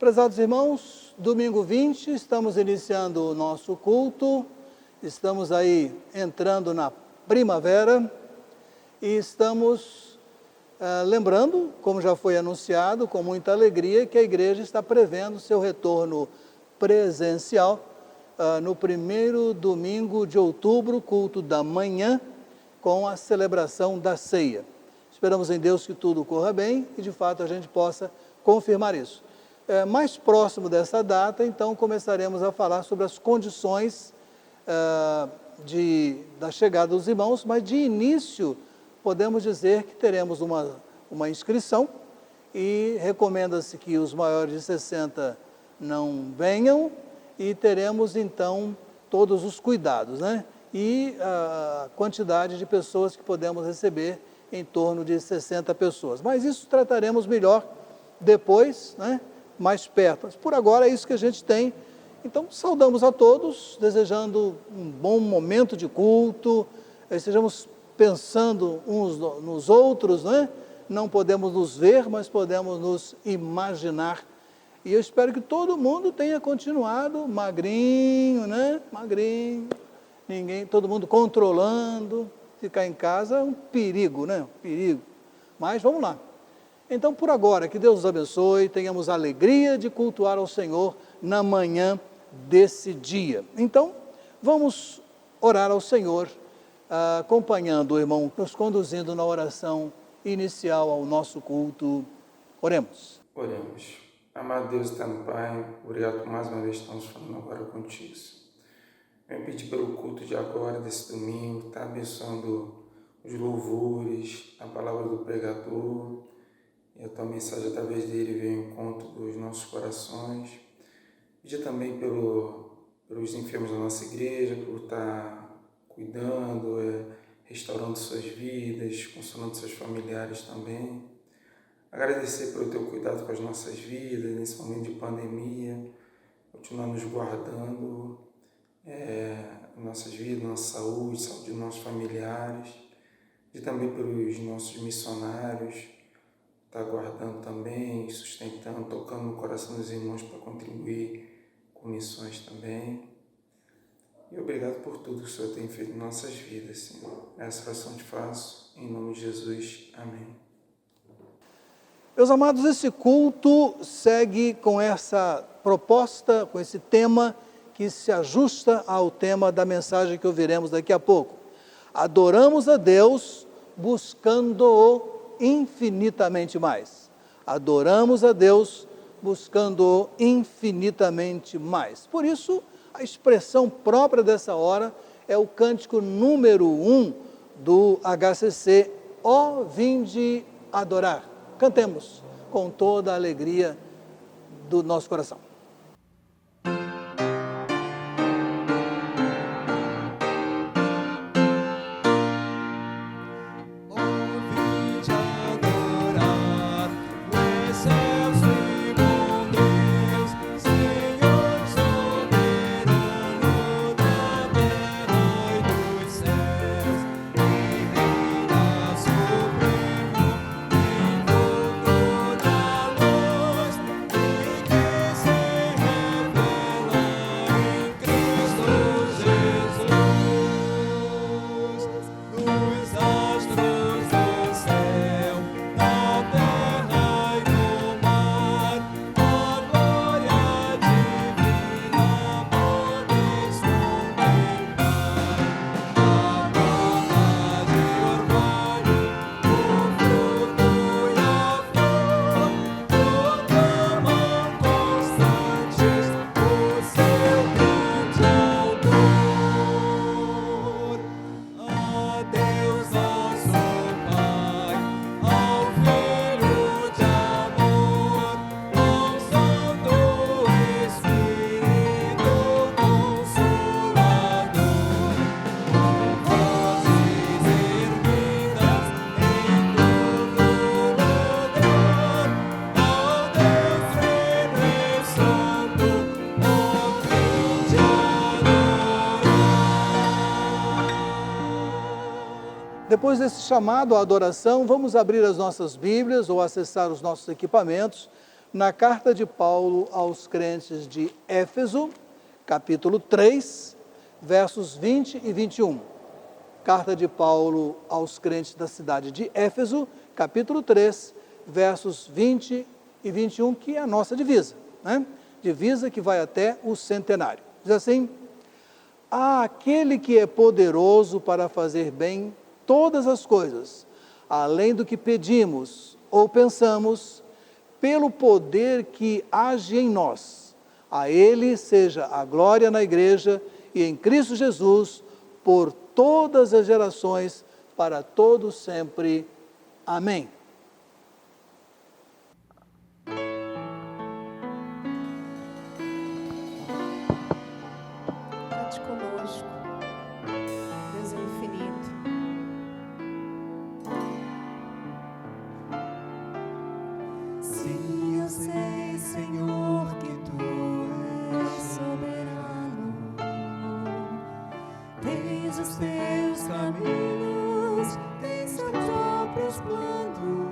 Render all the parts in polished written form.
Prezados irmãos, domingo 20, estamos iniciando o nosso culto, estamos aí entrando na primavera e estamos lembrando, como já foi anunciado, com muita alegria, que a igreja está prevendo seu retorno presencial no primeiro domingo de outubro, culto da manhã, com a celebração da ceia. Esperamos em Deus que tudo corra bem e de fato a gente possa confirmar isso. Mais próximo dessa data, então, começaremos a falar sobre as condições da chegada dos irmãos, mas de início podemos dizer que teremos uma inscrição e recomenda-se que os maiores de 60 não venham e teremos então todos os cuidados, né? E a quantidade de pessoas que podemos receber em torno de 60 pessoas. Mas isso trataremos melhor depois, né? Mais perto. Mas por agora é isso que a gente tem. Então, saudamos a todos, desejando um bom momento de culto, estejamos pensando uns nos outros, né? Não podemos nos ver, mas podemos nos imaginar. E eu espero que todo mundo tenha continuado magrinho, né? Magrinho, todo mundo controlando. Ficar em casa é um perigo, né? Um perigo. Mas vamos lá. Então, por agora, que Deus nos abençoe, tenhamos a alegria de cultuar ao Senhor na manhã desse dia. Então, vamos orar ao Senhor, acompanhando o irmão, nos conduzindo na oração inicial ao nosso culto. Oremos. Oremos. Amado Deus e eterno Pai, obrigado por mais uma vez estamos falando agora contigo. Venho pedir pelo culto de agora, desse domingo, está abençoando os louvores, a palavra do pregador, e a tua mensagem através dele veio ao encontro dos nossos corações. Pedir também pelos enfermos da nossa igreja, por estar cuidando, restaurando suas vidas, consolando seus familiares também. Agradecer pelo teu cuidado com as nossas vidas, nesse momento de pandemia, continuar nos guardando, nossas vidas, nossa saúde dos nossos familiares, e também pelos nossos missionários, está guardando também, sustentando, tocando no coração dos irmãos para contribuir com missões também. E obrigado por tudo que o Senhor tem feito em nossas vidas, Senhor. Essa oração te faço, em nome de Jesus. Amém. Meus amados, esse culto segue com essa proposta, com esse tema que se ajusta ao tema da mensagem que ouviremos daqui a pouco. Adoramos a Deus buscando-o infinitamente mais. Adoramos a Deus buscando-o infinitamente mais. Por isso, a expressão própria dessa hora é o cântico número 1 do HCC, Ó Vinde Adorar. Cantemos com toda a alegria do nosso coração. Depois desse chamado à adoração, vamos abrir as nossas Bíblias ou acessar os nossos equipamentos na carta de Paulo aos crentes de Éfeso, capítulo 3, versos 20 e 21. Carta de Paulo aos crentes da cidade de Éfeso, capítulo 3, versos 20 e 21, que é a nossa divisa, né? Divisa que vai até o centenário. Diz assim: aquele que é poderoso para fazer bem todas as coisas, além do que pedimos ou pensamos, pelo poder que age em nós. A Ele seja a glória na Igreja e em Cristo Jesus, por todas as gerações, para todos sempre. Amém. Cante conosco, Deus é infinito. Sim, eu sei, Senhor, que Tu és soberano. Tens os Teus caminhos, tens Teus próprios planos.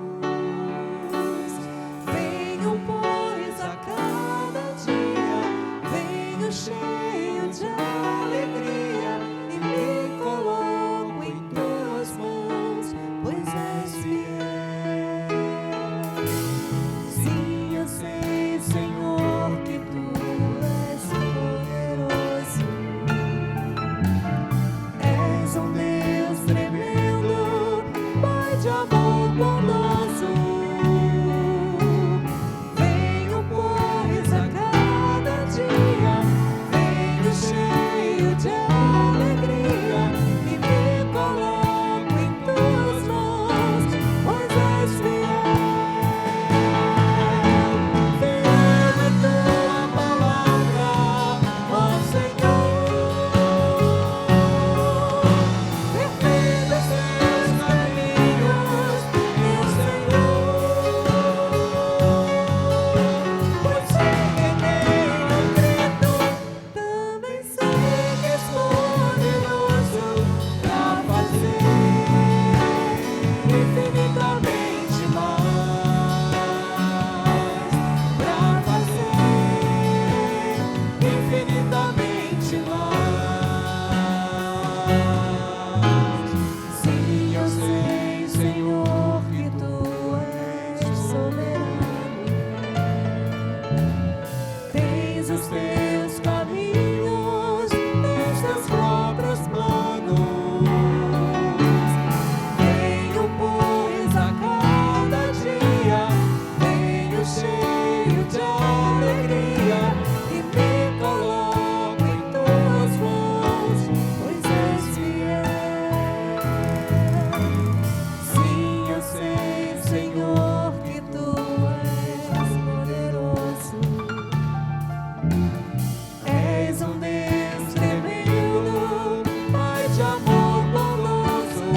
Venho, pois, a cada dia, venho cheio de alegria e me coloco em Tuas mãos, pois és fiel. Sim, eu sei, Senhor, que Tu és poderoso. És um Deus tremendo, Pai de amor bondoso. Venho, pois, a cada dia, venho cheio de alegria e me coloco em Tuas mãos, pois és fiel. Fiel é Tua palavra, ó Senhor. Perfeitos Teus caminhos, meu Senhor. Pois sei que tenho crido, também sei que és poderoso para fazer infinitamente mais, para fazer infinitamente mais. Sim, eu sei, Senhor, que Tu és soberano. Tens os Teus caminhos, tens Teus próprios planos. Venho, pois, a cada dia, venho cheio de alegria e me coloco em Tuas mãos, pois és fiel. Sim, eu sei, Senhor, que Tu és poderoso. És um Deus tremendo, Pai de amor bondoso.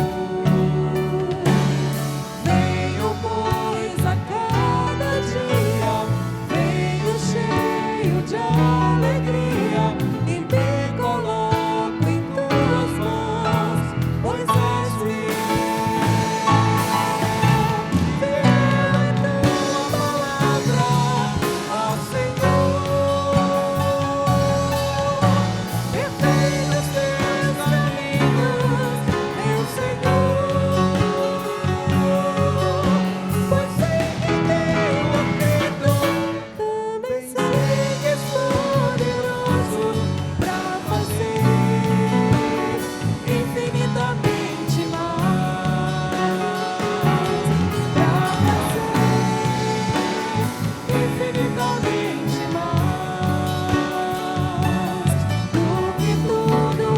Venho, pois, a cada dia, venho cheio de alegria e me coloco em Tuas mãos, pois és fiel. Fiel é Tua palavra, ó Senhor. Perfeitos Teus caminhos, meu Senhor. Pois sei que tenho crido, também sei que és poderoso para fazer infinitamente mais, para fazer infinitamente mais do que tudo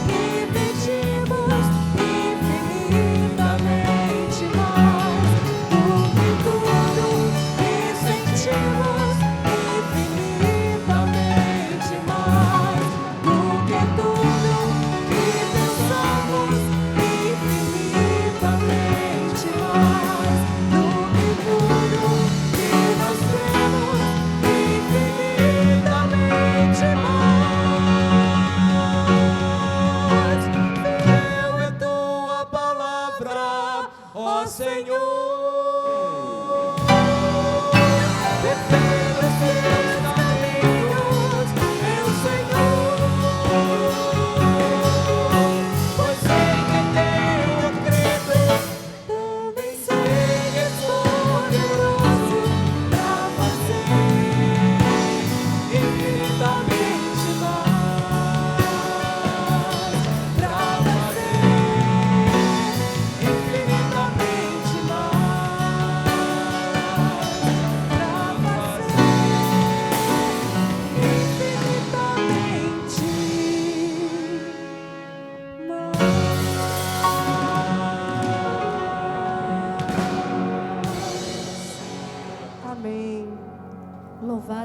que pedimos, infinitamente mais do que tudo que sentimos, infinitamente mais do que tudo que pensamos, infinitamente mais do que tudo que nós temos, infinitamente mais. Fiel é Tua palavra, ó Senhor. Perfeito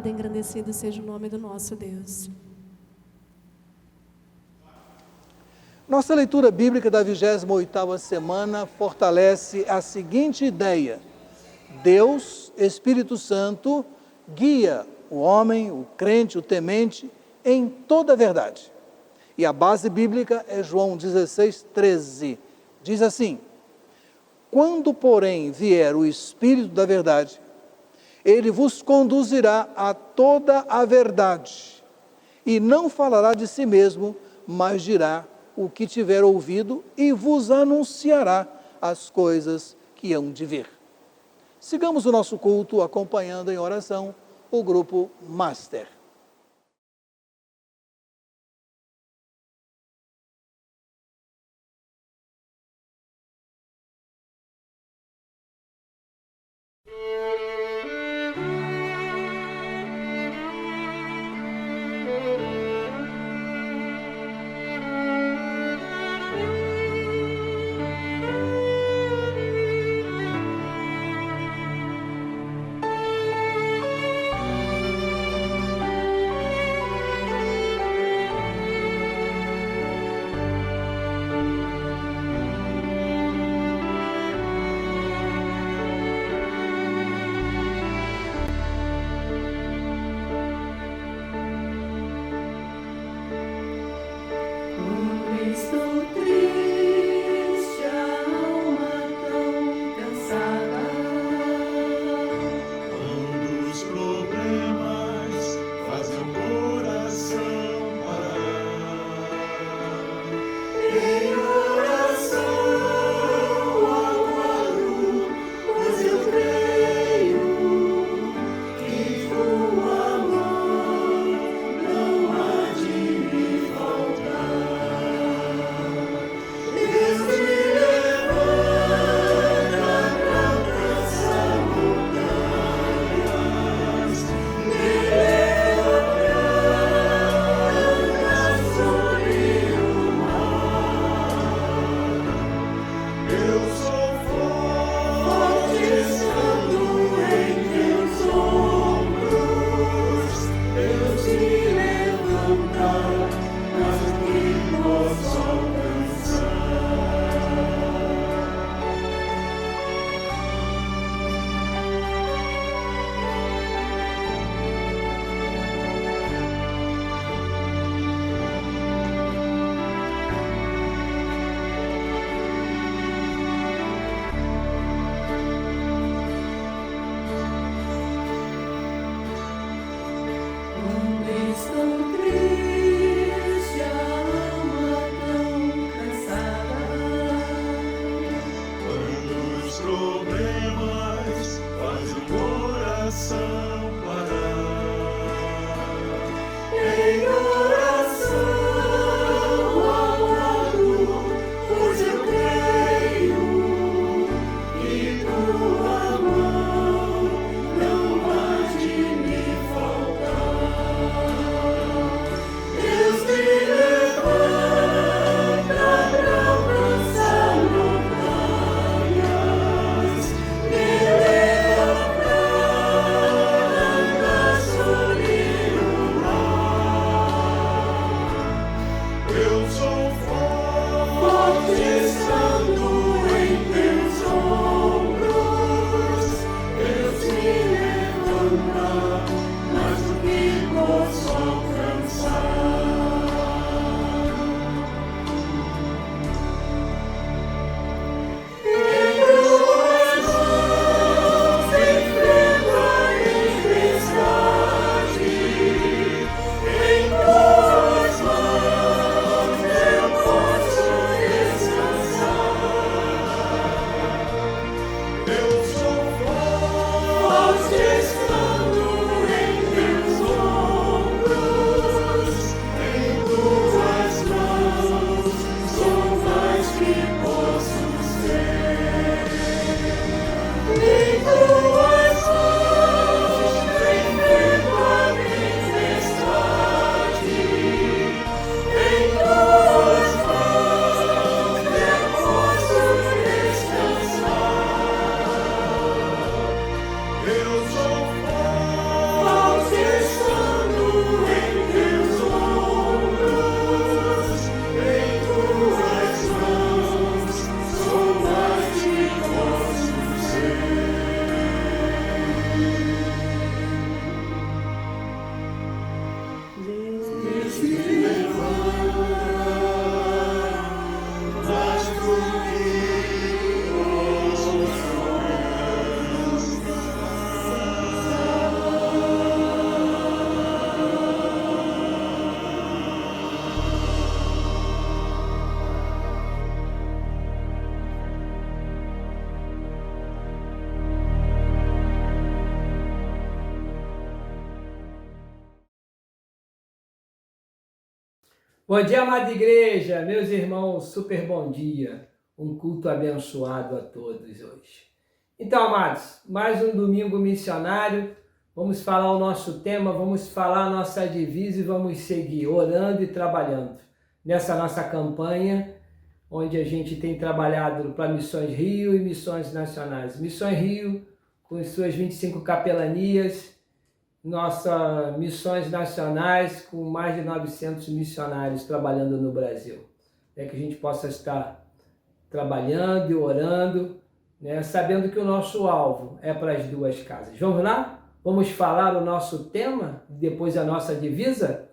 e engrandecido seja o nome do nosso Deus. Nossa leitura bíblica da 28ª semana fortalece a seguinte ideia: Deus, Espírito Santo, guia o homem, o crente, o temente, em toda a verdade. E a base bíblica é João 16:13. Diz assim: quando, porém, vier o Espírito da verdade, ele vos conduzirá a toda a verdade, e não falará de si mesmo, mas dirá o que tiver ouvido e vos anunciará as coisas que hão de vir. Sigamos o nosso culto acompanhando em oração o grupo Master. Estou triste, a alma tão cansada. Quando os problemas fazem o coração parar, Em oração aguardo, pois eu creio que tua mão não há de me faltar. Deus me levanta pra alcançar montanhas, me leva pra andar sobre o mar. eu sou Forte estando em teus ombros, Deus me levanta, mas que posso alcançar. Quando estou triste, a alma tão cansada. quando os problemas fazem o coração parar. Em oração aguardo, pois eu creio que tua mão não há de me faltar. Deus me levanta pra alcançar montanhas, me leva pra andar sobre o mar. Bom dia, amada igreja, meus irmãos, super bom dia. Um culto abençoado a todos hoje. Então, amados, mais um domingo missionário. Vamos falar o nosso tema, vamos falar a nossa divisa e vamos seguir orando e trabalhando nessa nossa campanha, onde a gente tem trabalhado para Missões Rio e Missões Nacionais. Missões Rio, com suas 25 capelanias, nossas Missões Nacionais, com mais de 900 missionários trabalhando no Brasil. É que a gente possa estar trabalhando e orando, né, sabendo que o nosso alvo é para as duas casas. Vamos lá? Vamos falar o nosso tema, depois a nossa divisa?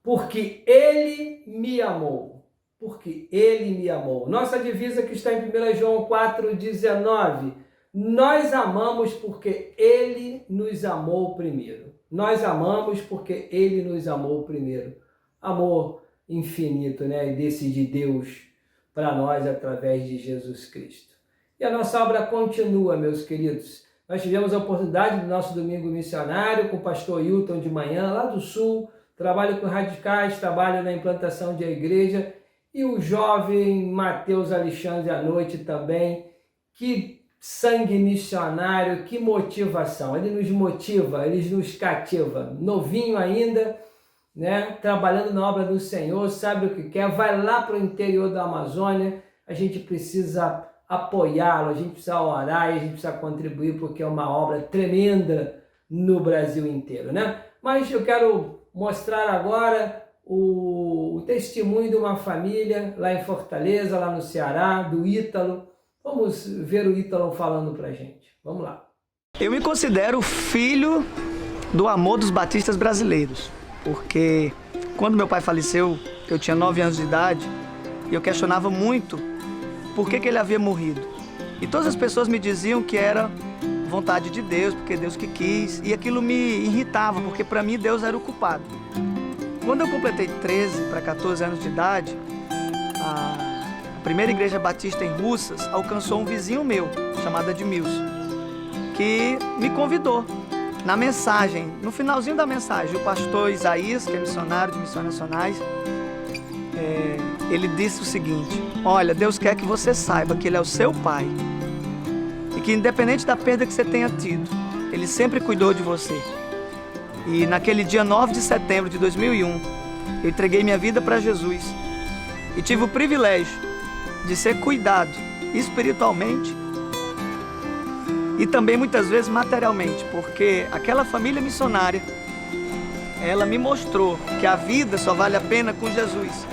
Porque Ele me amou. Porque Ele me amou. Nossa divisa que está em 1 João 4,19. Nós amamos porque Ele nos amou primeiro. Nós amamos porque Ele nos amou primeiro. Amor infinito, né? Desse de Deus para nós através de Jesus Cristo. E a nossa obra continua, meus queridos. Nós tivemos a oportunidade do nosso domingo missionário com o pastor Hilton de manhã, lá do Sul. Trabalho com radicais, trabalho na implantação de igreja. E o jovem Mateus Alexandre à noite também. Que sangue missionário, que motivação. Ele nos motiva, ele nos cativa. Novinho ainda, né? Trabalhando na obra do Senhor, sabe o que quer. Vai lá para o interior da Amazônia. A gente precisa apoiá-lo, a gente precisa orar e a gente precisa contribuir porque é uma obra tremenda no Brasil inteiro, né? Mas eu quero mostrar agora o testemunho de uma família lá em Fortaleza, lá no Ceará, do Ítalo. Vamos ver o Ítalo falando pra gente. Vamos lá. Eu me considero filho do amor dos batistas brasileiros, porque quando meu pai faleceu, eu tinha 9 anos de idade e eu questionava muito por que ele havia morrido. E todas as pessoas me diziam que era vontade de Deus, porque Deus que quis, e aquilo me irritava, porque para mim Deus era o culpado. Quando eu completei 13 para 14 anos de idade, a primeira igreja batista em Russas alcançou um vizinho meu, chamado Edmilson, que me convidou. Na mensagem, no finalzinho da mensagem, o pastor Isaías, que é missionário de Missões Nacionais, ele disse o seguinte: olha, Deus quer que você saiba que Ele é o seu pai e que independente da perda que você tenha tido, Ele sempre cuidou de você. E naquele dia 9 de setembro de 2001, eu entreguei minha vida para Jesus e tive o privilégio de ser cuidado espiritualmente e também muitas vezes materialmente, porque aquela família missionária, ela me mostrou que a vida só vale a pena com Jesus.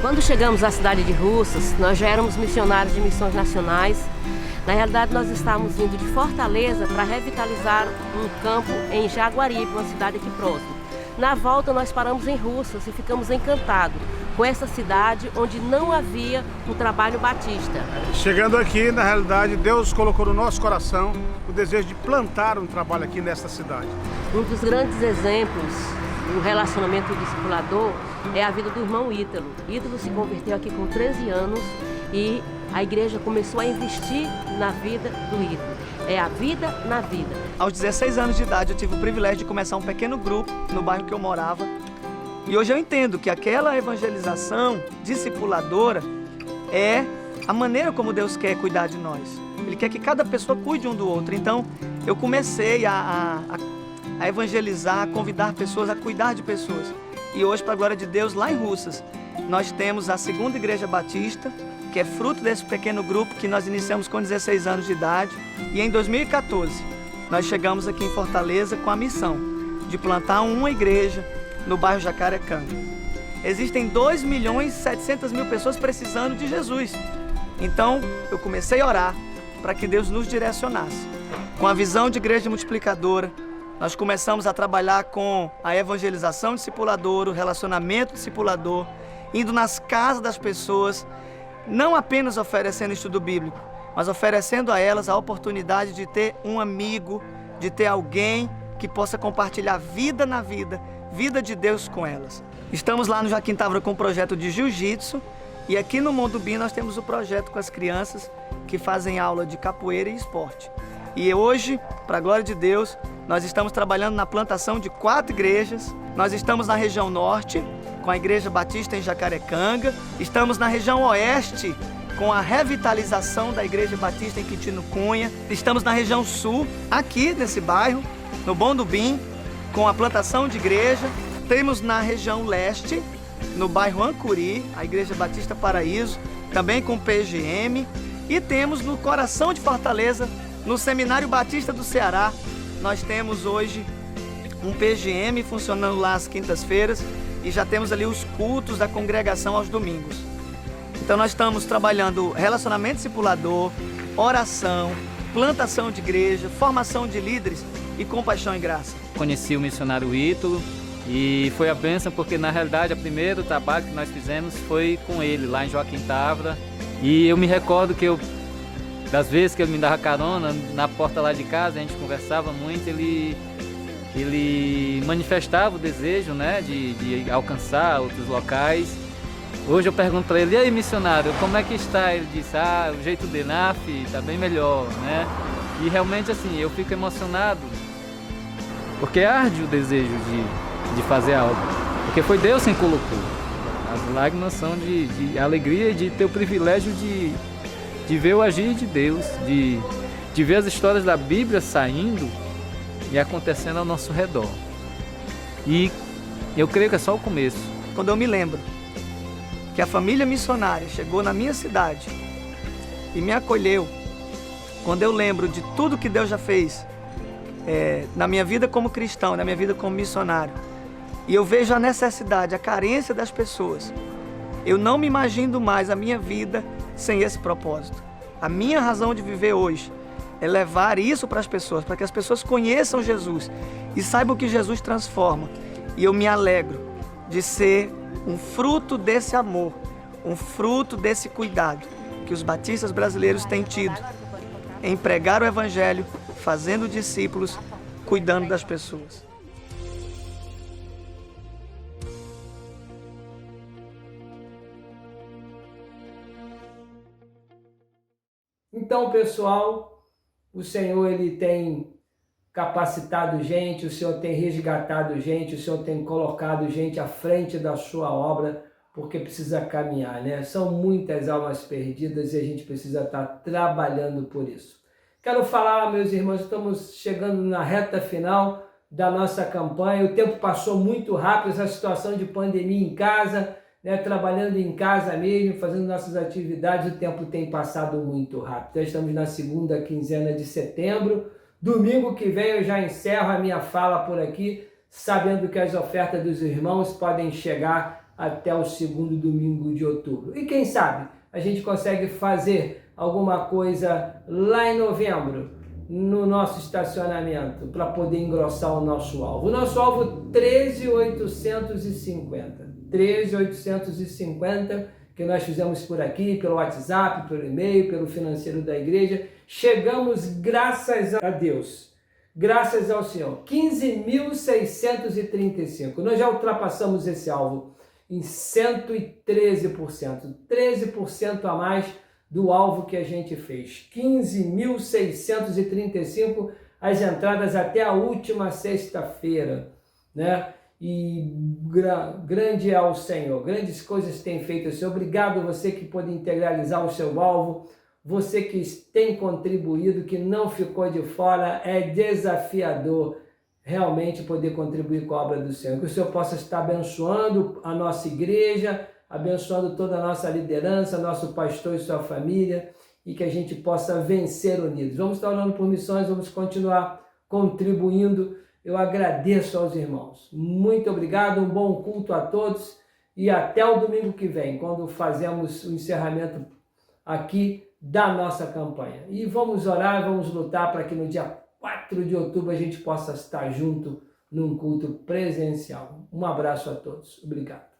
Quando chegamos à cidade de Russas, nós já éramos missionários de Missões Nacionais. Na realidade, nós estávamos vindo de Fortaleza para revitalizar um campo em Jaguaribe, uma cidade aqui próxima. Na volta, nós paramos em Russas e ficamos encantados com essa cidade onde não havia um trabalho batista. Chegando aqui, na realidade, Deus colocou no nosso coração o desejo de plantar um trabalho aqui nesta cidade. Um dos grandes exemplos do relacionamento discipulador é a vida do irmão Ítalo. Ítalo se converteu aqui com 13 anos e a igreja começou a investir na vida do Ítalo. É a vida na vida. Aos 16 anos de idade, eu tive o privilégio de começar um pequeno grupo no bairro que eu morava. E hoje eu entendo que aquela evangelização discipuladora é a maneira como Deus quer cuidar de nós. Ele quer que cada pessoa cuide um do outro. Então, eu comecei a evangelizar, a convidar pessoas, a cuidar de pessoas. E hoje, para a glória de Deus, lá em Russas, nós temos a segunda igreja batista, que é fruto desse pequeno grupo que nós iniciamos com 16 anos de idade. E em 2014, nós chegamos aqui em Fortaleza com a missão de plantar uma igreja no bairro Jacarecanga. Existem 2.700.000 pessoas precisando de Jesus. Então, eu comecei a orar para que Deus nos direcionasse. Com a visão de igreja multiplicadora, nós começamos a trabalhar com a evangelização discipuladora, o relacionamento discipulador, indo nas casas das pessoas, não apenas oferecendo estudo bíblico, mas oferecendo a elas a oportunidade de ter um amigo, de ter alguém que possa compartilhar vida na vida, vida de Deus com elas. Estamos lá no Joaquim Távora com o projeto de jiu-jitsu e aqui no Mondubim nós temos o projeto com as crianças que fazem aula de capoeira e esporte. E hoje, para a glória de Deus, nós estamos trabalhando na plantação de 4 igrejas. Nós estamos na região norte, com a Igreja Batista em Jacarecanga. Estamos na região oeste, com a revitalização da Igreja Batista em Quintino Cunha. Estamos na região sul, aqui nesse bairro, no Bom do Bim, com a plantação de igreja. Temos na região leste, no bairro Ancuri, a Igreja Batista Paraíso, também com PGM. E temos no coração de Fortaleza, no Seminário Batista do Ceará, nós temos hoje um PGM funcionando lá às quintas-feiras e já temos ali os cultos da congregação aos domingos. Então nós estamos trabalhando relacionamento discipulador, oração, plantação de igreja, formação de líderes e compaixão e graça. Conheci o missionário Ítalo e foi a bênção porque na realidade o primeiro trabalho que nós fizemos foi com ele lá em Joaquim Távora. E eu me recordo que das vezes que ele me dava carona na porta lá de casa, a gente conversava muito, ele manifestava o desejo, né, de alcançar outros locais. Hoje eu pergunto para ele: e aí, missionário, como é que está? Ele disse: o jeito dele, está bem melhor, né? E realmente assim, eu fico emocionado, porque arde o desejo de fazer algo, porque foi Deus quem colocou. As lágrimas são de alegria e de ter o privilégio de ver o agir de Deus, de ver as histórias da Bíblia saindo e acontecendo ao nosso redor. E eu creio que é só o começo. Quando eu me lembro que a família missionária chegou na minha cidade e me acolheu, quando eu lembro de tudo que Deus já fez na minha vida como cristão, na minha vida como missionário, e eu vejo a necessidade, a carência das pessoas, eu não me imagino mais a minha vida sem esse propósito. A minha razão de viver hoje é levar isso para as pessoas, para que as pessoas conheçam Jesus e saibam que Jesus transforma. E eu me alegro de ser um fruto desse amor, um fruto desse cuidado que os batistas brasileiros têm tido em pregar o Evangelho, fazendo discípulos, cuidando das pessoas. Então, pessoal, o Senhor ele tem capacitado gente, o Senhor tem resgatado gente, o Senhor tem colocado gente à frente da sua obra, porque precisa caminhar, né? São muitas almas perdidas e a gente precisa estar trabalhando por isso. Quero falar, meus irmãos, estamos chegando na reta final da nossa campanha. O tempo passou muito rápido, essa situação de pandemia em casa, né, trabalhando em casa mesmo, fazendo nossas atividades, o tempo tem passado muito rápido. Já estamos na segunda quinzena de setembro. Domingo que vem eu já encerro a minha fala por aqui, sabendo que as ofertas dos irmãos podem chegar até o segundo domingo de outubro. E quem sabe a gente consegue fazer alguma coisa lá em novembro, no nosso estacionamento, para poder engrossar o nosso alvo. O nosso alvo 13.850. 13.850, que nós fizemos por aqui, pelo WhatsApp, pelo e-mail, pelo financeiro da igreja. Chegamos, graças a Deus, graças ao Senhor, 15.635. Nós já ultrapassamos esse alvo em 113%, 13% a mais do alvo que a gente fez. 15.635 as entradas até a última sexta-feira, né? E grande é o Senhor, grandes coisas tem feito o Senhor. Obrigado você que pôde integralizar o seu alvo, você que tem contribuído, que não ficou de fora. É desafiador realmente poder contribuir com a obra do Senhor. Que o Senhor possa estar abençoando a nossa igreja, abençoando toda a nossa liderança, nosso pastor e sua família, e que a gente possa vencer unidos. Vamos estar orando por missões, vamos continuar contribuindo. Eu agradeço aos irmãos. Muito obrigado, um bom culto a todos e até o domingo que vem, quando fazemos o encerramento aqui da nossa campanha. E vamos orar, vamos lutar para que no dia 4 de outubro a gente possa estar junto num culto presencial. Um abraço a todos. Obrigado.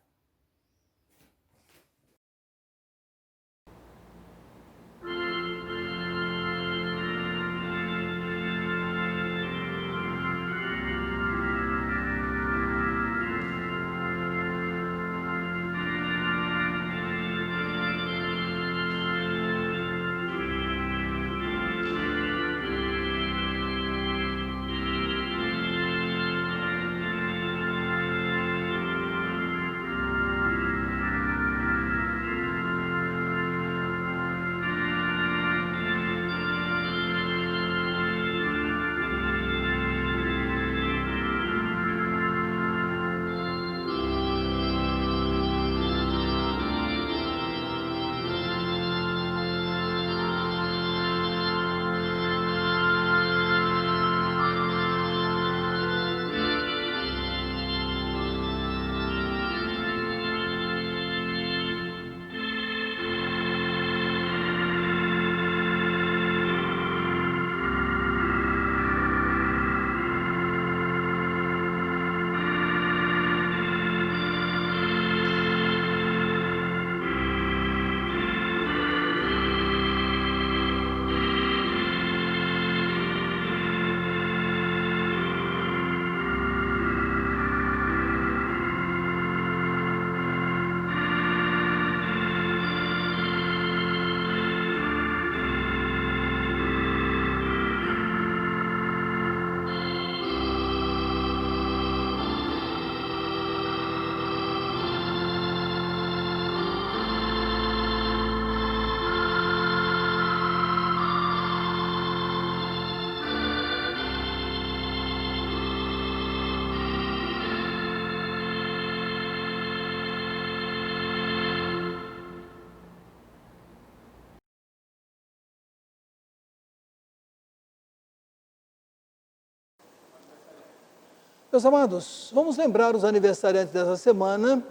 Meus amados, vamos lembrar os aniversariantes dessa semana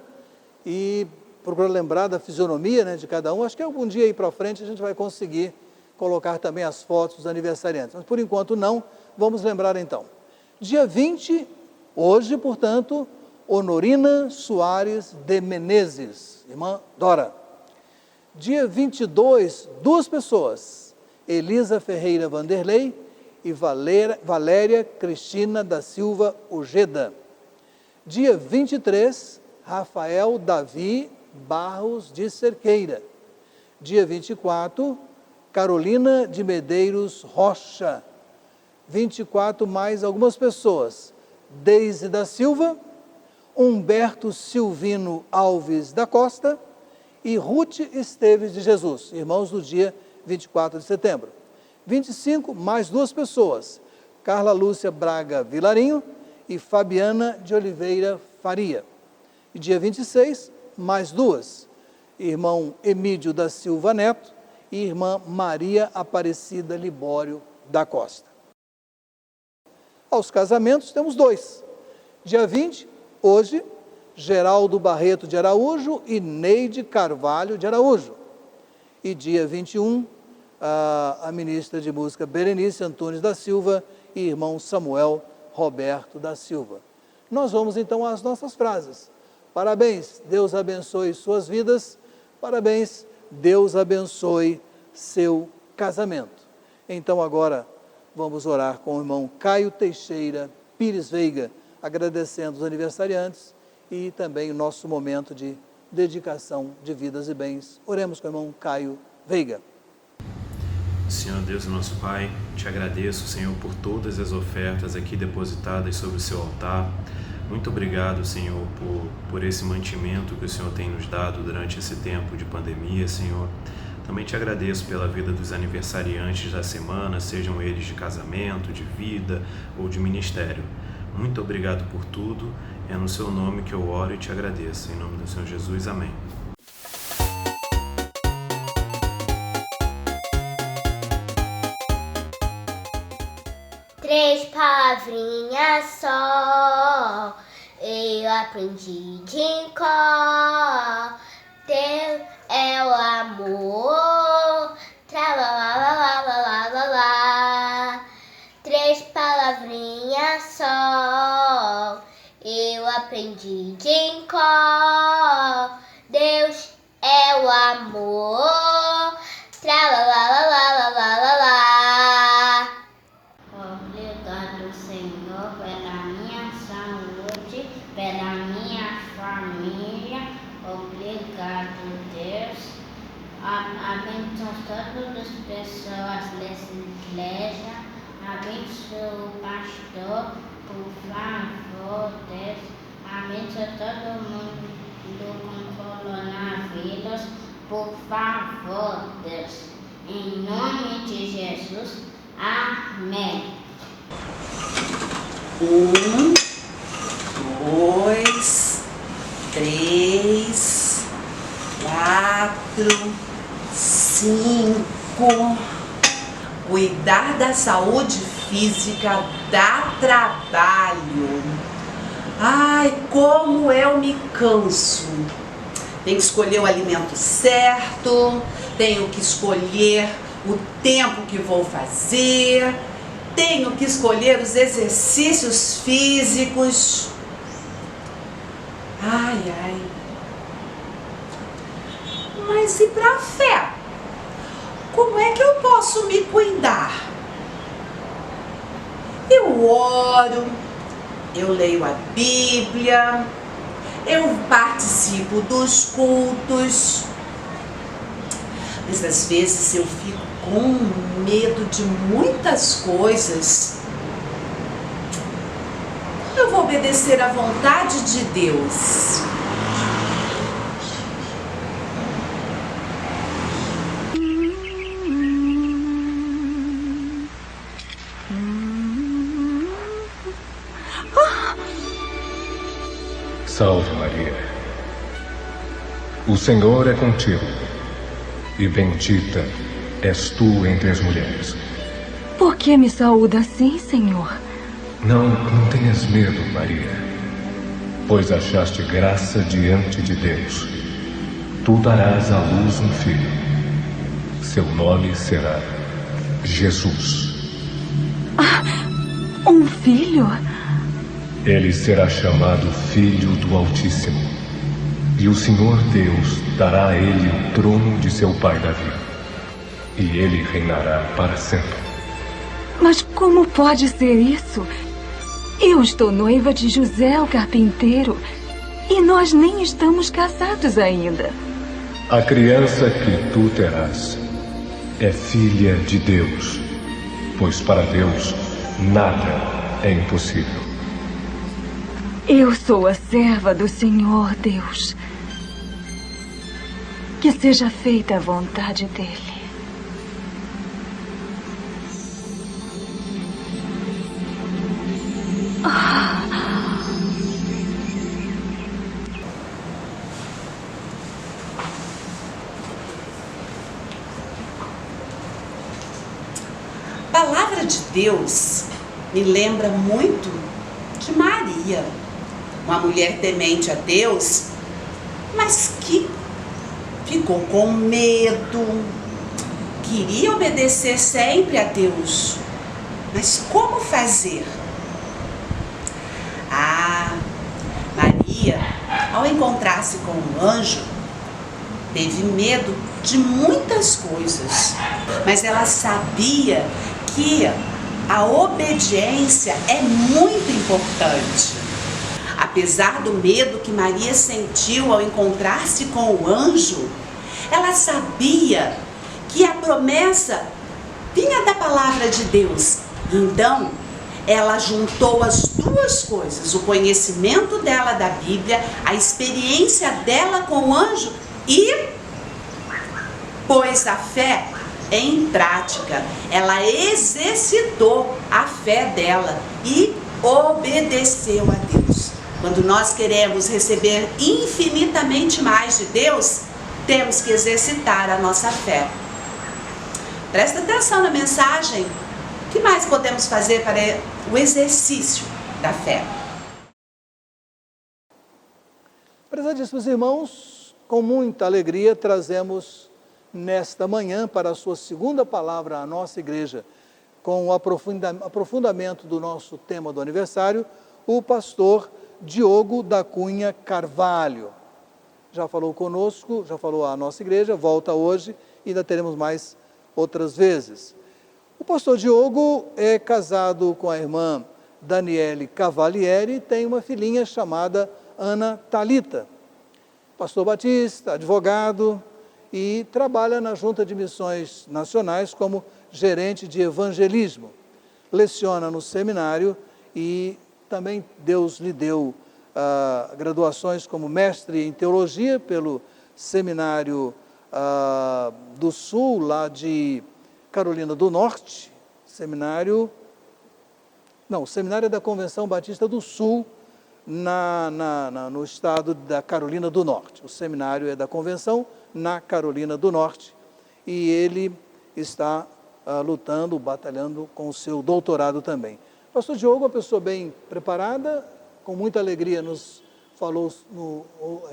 e procurar lembrar da fisionomia, né, de cada um. Acho que algum dia aí para frente a gente vai conseguir colocar também as fotos dos aniversariantes. Mas por enquanto não, vamos lembrar então. Dia 20, hoje, portanto, Honorina Soares de Menezes, irmã Dora. Dia 22, duas pessoas, Elisa Ferreira Vanderlei e Valéria Cristina da Silva Ojeda. Dia 23, Rafael Davi Barros de Cerqueira. Dia 24, Carolina de Medeiros Rocha. 24, mais algumas pessoas, Deise da Silva, Humberto Silvino Alves da Costa e Ruth Esteves de Jesus, irmãos do dia 24 de setembro. 25, mais duas pessoas, Carla Lúcia Braga Vilarinho e Fabiana de Oliveira Faria. E dia 26, mais duas, irmão Emídio da Silva Neto e irmã Maria Aparecida Libório da Costa. Aos casamentos temos dois. Dia 20, hoje, Geraldo Barreto de Araújo e Neide Carvalho de Araújo. E dia 21, a ministra de música Berenice Antunes da Silva e irmão Samuel Roberto da Silva. Nós vamos então às nossas frases. Parabéns, Deus abençoe suas vidas. Parabéns, Deus abençoe seu casamento. Então agora vamos orar com o irmão Caio Teixeira Pires Veiga, agradecendo os aniversariantes e também o nosso momento de dedicação de vidas e bens. Oremos com o irmão Caio Veiga. Senhor Deus, nosso Pai, te agradeço, Senhor, por todas as ofertas aqui depositadas sobre o seu altar. Muito obrigado, Senhor, por esse mantimento que o Senhor tem nos dado durante esse tempo de pandemia, Senhor. Também te agradeço pela vida dos aniversariantes da semana, sejam eles de casamento, de vida ou de ministério. Muito obrigado por tudo. É no seu nome que eu oro e te agradeço. Em nome do Senhor Jesus, amém. Três palavrinhas só, eu aprendi de cor. Teu é o amor, tra-la-la-la-la-la-la-la. Três palavrinhas só, eu aprendi de cor. Deus é o amor, tra-la-la-la-la-la-la-la. Obrigado, Senhor, pela minha saúde, pela minha família. Obrigado, Deus. Abençoa todas as pessoas dessa igreja. Abençoa o pastor, por favor, Deus. Abençoa todo mundo com coronavírus, por favor, Deus. Em nome de Jesus, amém. 1, 2, 3, 4, 5. Cuidar da saúde física dá trabalho. Ai, como eu me canso. Tenho que escolher o alimento certo, tenho que escolher o tempo que vou fazer, tenho que escolher os exercícios físicos. Ai, ai. Mas e para a fé? Como é que eu posso me cuidar? Eu oro, eu leio a Bíblia, eu participo dos cultos, mas às vezes eu fico com medo de muitas coisas. Eu vou obedecer à vontade de Deus. Salve Maria, o Senhor é contigo, e bendita és tu entre as mulheres. Por que me saúda assim, Senhor? Não tenhas medo, Maria, pois achaste graça diante de Deus. Tu darás à luz um filho. Seu nome será Jesus. Um filho? Ele será chamado Filho do Altíssimo. E o Senhor Deus dará a ele o trono de seu pai Davi. E ele reinará para sempre. Mas como pode ser isso? Eu estou noiva de José, o carpinteiro, e nós nem estamos casados ainda. A criança que tu terás é filha de Deus, pois para Deus nada é impossível. Eu sou a serva do Senhor Deus. Que seja feita a vontade dele. A palavra de Deus me lembra muito de Maria, uma mulher temente a Deus, mas que ficou com medo, queria obedecer sempre a Deus, mas como fazer? Maria, ao encontrar-se com um anjo, teve medo de muitas coisas, mas ela sabia que a obediência é muito importante. Apesar do medo que Maria sentiu ao encontrar-se com o anjo, ela sabia que a promessa vinha da palavra de Deus. Então, ela juntou as duas coisas, o conhecimento dela da Bíblia, a experiência dela com o anjo e pôs a fé em prática. Ela exercitou a fé dela e obedeceu a Deus. Quando nós queremos receber infinitamente mais de Deus, temos que exercitar a nossa fé. Presta atenção na mensagem. O que mais podemos fazer para o exercício da fé? Prezadíssimos irmãos, com muita alegria trazemos nesta manhã para a sua segunda palavra à nossa igreja, com o aprofundamento do nosso tema do aniversário, o pastor Diogo da Cunha Carvalho. Já falou conosco, já falou à nossa igreja, volta hoje e ainda teremos mais outras vezes. O pastor Diogo é casado com a irmã Daniele Cavalieri e tem uma filhinha chamada Ana Talita. Pastor batista, advogado e trabalha na Junta de Missões Nacionais como gerente de evangelismo. Leciona no seminário e também Deus lhe deu graduações como mestre em teologia pelo Seminário do Sul, lá de Carolina do Norte, o seminário é da Convenção Batista do Sul, no estado da Carolina do Norte. O seminário é da Convenção na Carolina do Norte e ele está lutando, batalhando com o seu doutorado também. Pastor Diogo, uma pessoa bem preparada, com muita alegria nos falou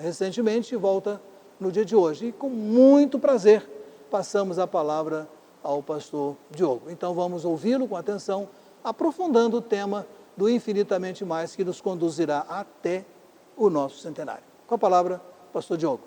recentemente e volta no dia de hoje. E com muito prazer passamos a palavra ao pastor Diogo. Então vamos ouvi-lo com atenção, aprofundando o tema do infinitamente mais que nos conduzirá até o nosso centenário. Com a palavra, pastor Diogo.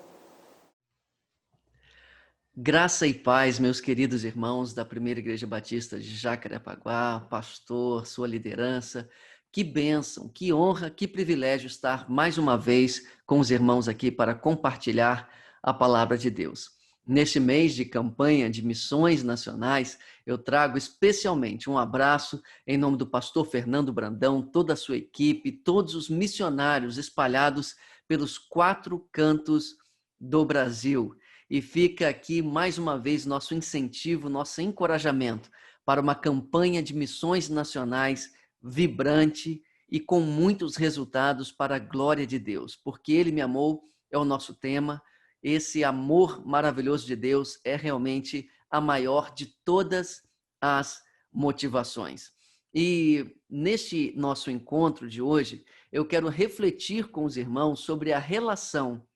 Graça e paz, meus queridos irmãos da Primeira Igreja Batista de Jacarepaguá, pastor, sua liderança, que bênção, que honra, que privilégio estar mais uma vez com os irmãos aqui para compartilhar a palavra de Deus. Neste mês de campanha de missões nacionais, eu trago especialmente um abraço em nome do pastor Fernando Brandão, toda a sua equipe, todos os missionários espalhados pelos 4 cantos do Brasil. E fica aqui mais uma vez nosso incentivo, nosso encorajamento para uma campanha de missões nacionais vibrante e com muitos resultados para a glória de Deus. Porque Ele me amou é o nosso tema. Esse amor maravilhoso de Deus é realmente a maior de todas as motivações. E neste nosso encontro de hoje, eu quero refletir com os irmãos sobre a relação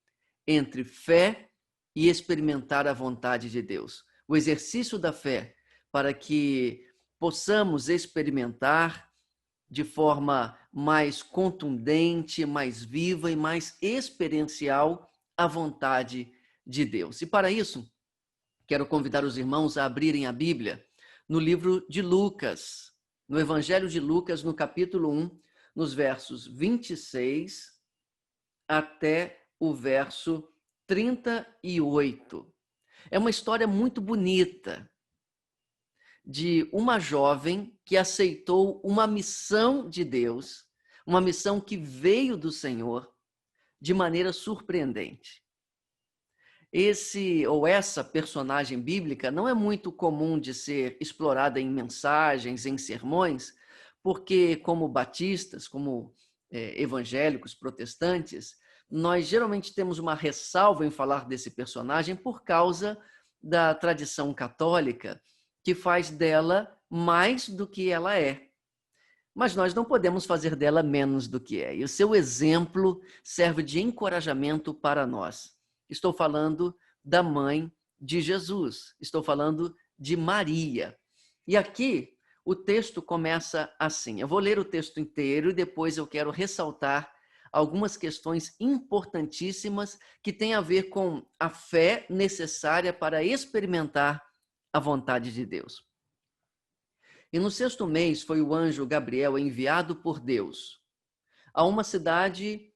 entre fé e experimentar a vontade de Deus. O exercício da fé para que possamos experimentar de forma mais contundente, mais viva e mais experiencial a vontade de Deus. E para isso, quero convidar os irmãos a abrirem a Bíblia no livro de Lucas, no Evangelho de Lucas, no capítulo 1, nos versos 26 até o verso 38. É uma história muito bonita de uma jovem que aceitou uma missão de Deus, uma missão que veio do Senhor de maneira surpreendente. Essa personagem bíblica não é muito comum de ser explorada em mensagens, em sermões, porque como batistas, como evangélicos, protestantes, nós geralmente temos uma ressalva em falar desse personagem por causa da tradição católica, que faz dela mais do que ela é. Mas nós não podemos fazer dela menos do que é. E o seu exemplo serve de encorajamento para nós. Estou falando da mãe de Jesus. Estou falando de Maria. E aqui o texto começa assim. Eu vou ler o texto inteiro e depois eu quero ressaltar algumas questões importantíssimas que têm a ver com a fé necessária para experimentar a vontade de Deus. E no 6º mês foi o anjo Gabriel enviado por Deus a uma cidade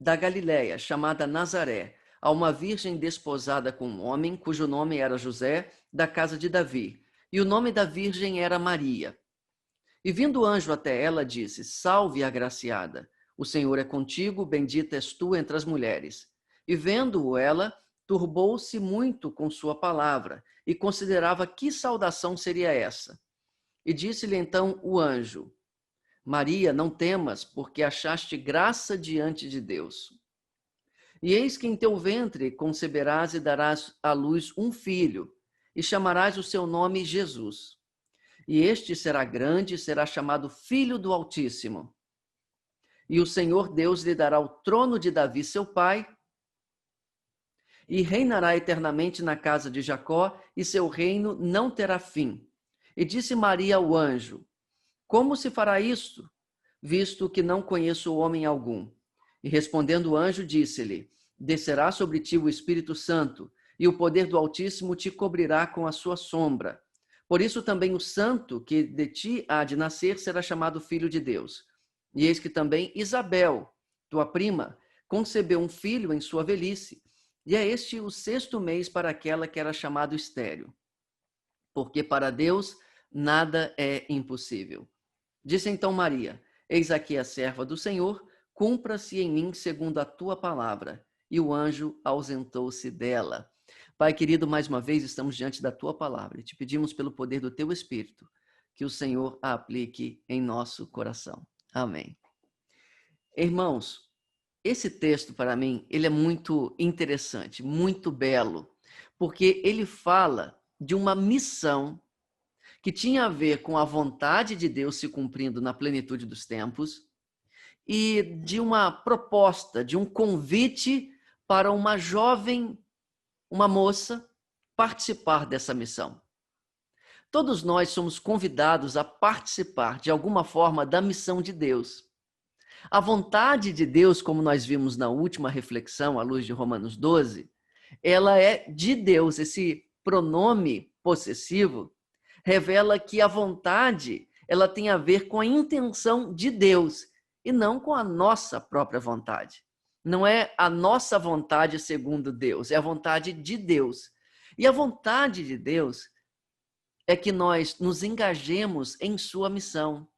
da Galiléia, chamada Nazaré, a uma virgem desposada com um homem, cujo nome era José, da casa de Davi. E o nome da virgem era Maria. E vindo o anjo até ela, disse: Salve, agraciada, o Senhor é contigo, bendita és tu entre as mulheres. E vendo-o ela, turbou-se muito com sua palavra, e considerava que saudação seria essa. E disse-lhe então o anjo: Maria, não temas, porque achaste graça diante de Deus. E eis que em teu ventre conceberás e darás à luz um filho, e chamarás o seu nome Jesus. E este será grande e será chamado Filho do Altíssimo. E o Senhor Deus lhe dará o trono de Davi, seu pai, e reinará eternamente na casa de Jacó, e seu reino não terá fim. E disse Maria ao anjo: Como se fará isto, visto que não conheço homem algum? E respondendo o anjo, disse-lhe: Descerá sobre ti o Espírito Santo, e o poder do Altíssimo te cobrirá com a sua sombra. Por isso também o santo que de ti há de nascer será chamado Filho de Deus. E eis que também Isabel, tua prima, concebeu um filho em sua velhice, e é este o 6º mês para aquela que era chamado estéril. Porque para Deus nada é impossível. Disse então Maria: Eis aqui a serva do Senhor, cumpra-se em mim segundo a tua palavra. E o anjo ausentou-se dela. Pai querido, mais uma vez estamos diante da tua palavra e te pedimos pelo poder do teu Espírito que o Senhor a aplique em nosso coração. Amém. Irmãos, esse texto para mim, ele é muito interessante, muito belo, porque ele fala de uma missão que tinha a ver com a vontade de Deus se cumprindo na plenitude dos tempos e de uma proposta, de um convite para uma jovem, uma moça, participar dessa missão. Todos nós somos convidados a participar de alguma forma da missão de Deus. A vontade de Deus, como nós vimos na última reflexão, à luz de Romanos 12, ela é de Deus. Esse pronome possessivo revela que a vontade, ela tem a ver com a intenção de Deus e não com a nossa própria vontade. Não é a nossa vontade segundo Deus, é a vontade de Deus. E a vontade de Deus é que nós nos engajemos em sua missão,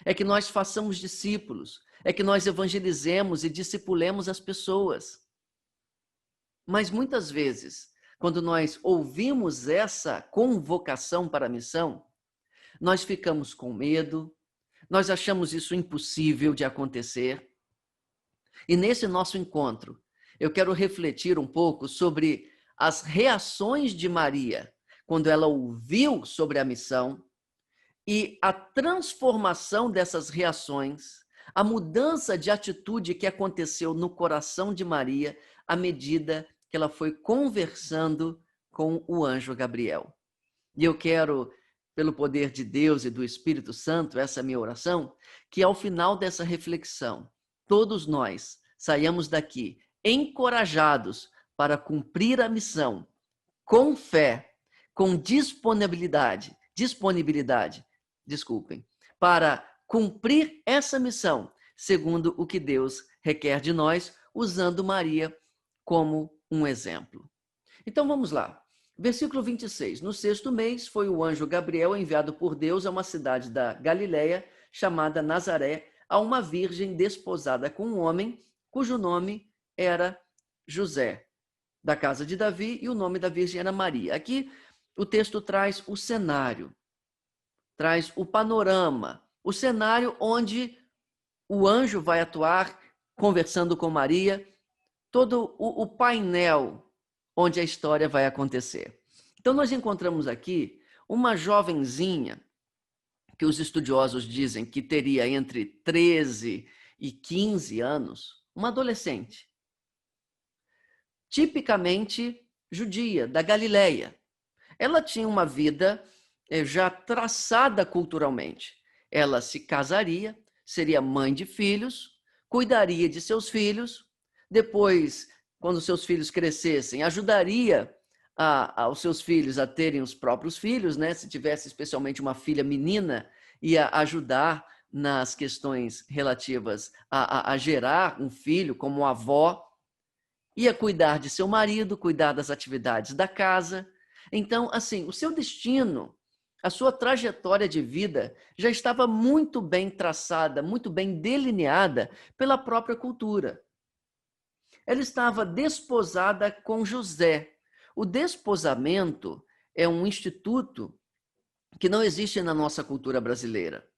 é que nós façamos discípulos, é que nós evangelizemos e discipulemos as pessoas. Mas muitas vezes, quando nós ouvimos essa convocação para a missão, nós ficamos com medo, nós achamos isso impossível de acontecer. E nesse nosso encontro, eu quero refletir um pouco sobre as reações de Maria quando ela ouviu sobre a missão e a transformação dessas reações, a mudança de atitude que aconteceu no coração de Maria à medida que ela foi conversando com o anjo Gabriel. E eu quero, pelo poder de Deus e do Espírito Santo, essa é a minha oração, que ao final dessa reflexão, todos nós saiamos daqui encorajados para cumprir a missão, com fé, com disponibilidade, para cumprir essa missão, segundo o que Deus requer de nós, usando Maria como um exemplo. Então vamos lá. Versículo 26. No 6º mês, foi o anjo Gabriel enviado por Deus a uma cidade da Galileia, chamada Nazaré, a uma virgem desposada com um homem, cujo nome era José, da casa de Davi, e o nome da virgem era Maria. Aqui o texto traz o cenário, traz o panorama, o cenário onde o anjo vai atuar, conversando com Maria, todo o painel onde a história vai acontecer. Então nós encontramos aqui uma jovenzinha, que os estudiosos dizem que teria entre 13 e 15 anos, uma adolescente, tipicamente judia, da Galileia. Ela tinha uma vida já traçada culturalmente. Ela se casaria, seria mãe de filhos, cuidaria de seus filhos, depois, quando seus filhos crescessem, ajudaria aos seus filhos a terem os próprios filhos, né? Se tivesse especialmente uma filha menina, ia ajudar nas questões relativas a gerar um filho como avó, ia cuidar de seu marido, cuidar das atividades da casa. Então, assim, o seu destino, a sua trajetória de vida já estava muito bem traçada, muito bem delineada pela própria cultura. Ela estava desposada com José. O desposamento é um instituto que não existe na nossa cultura brasileira.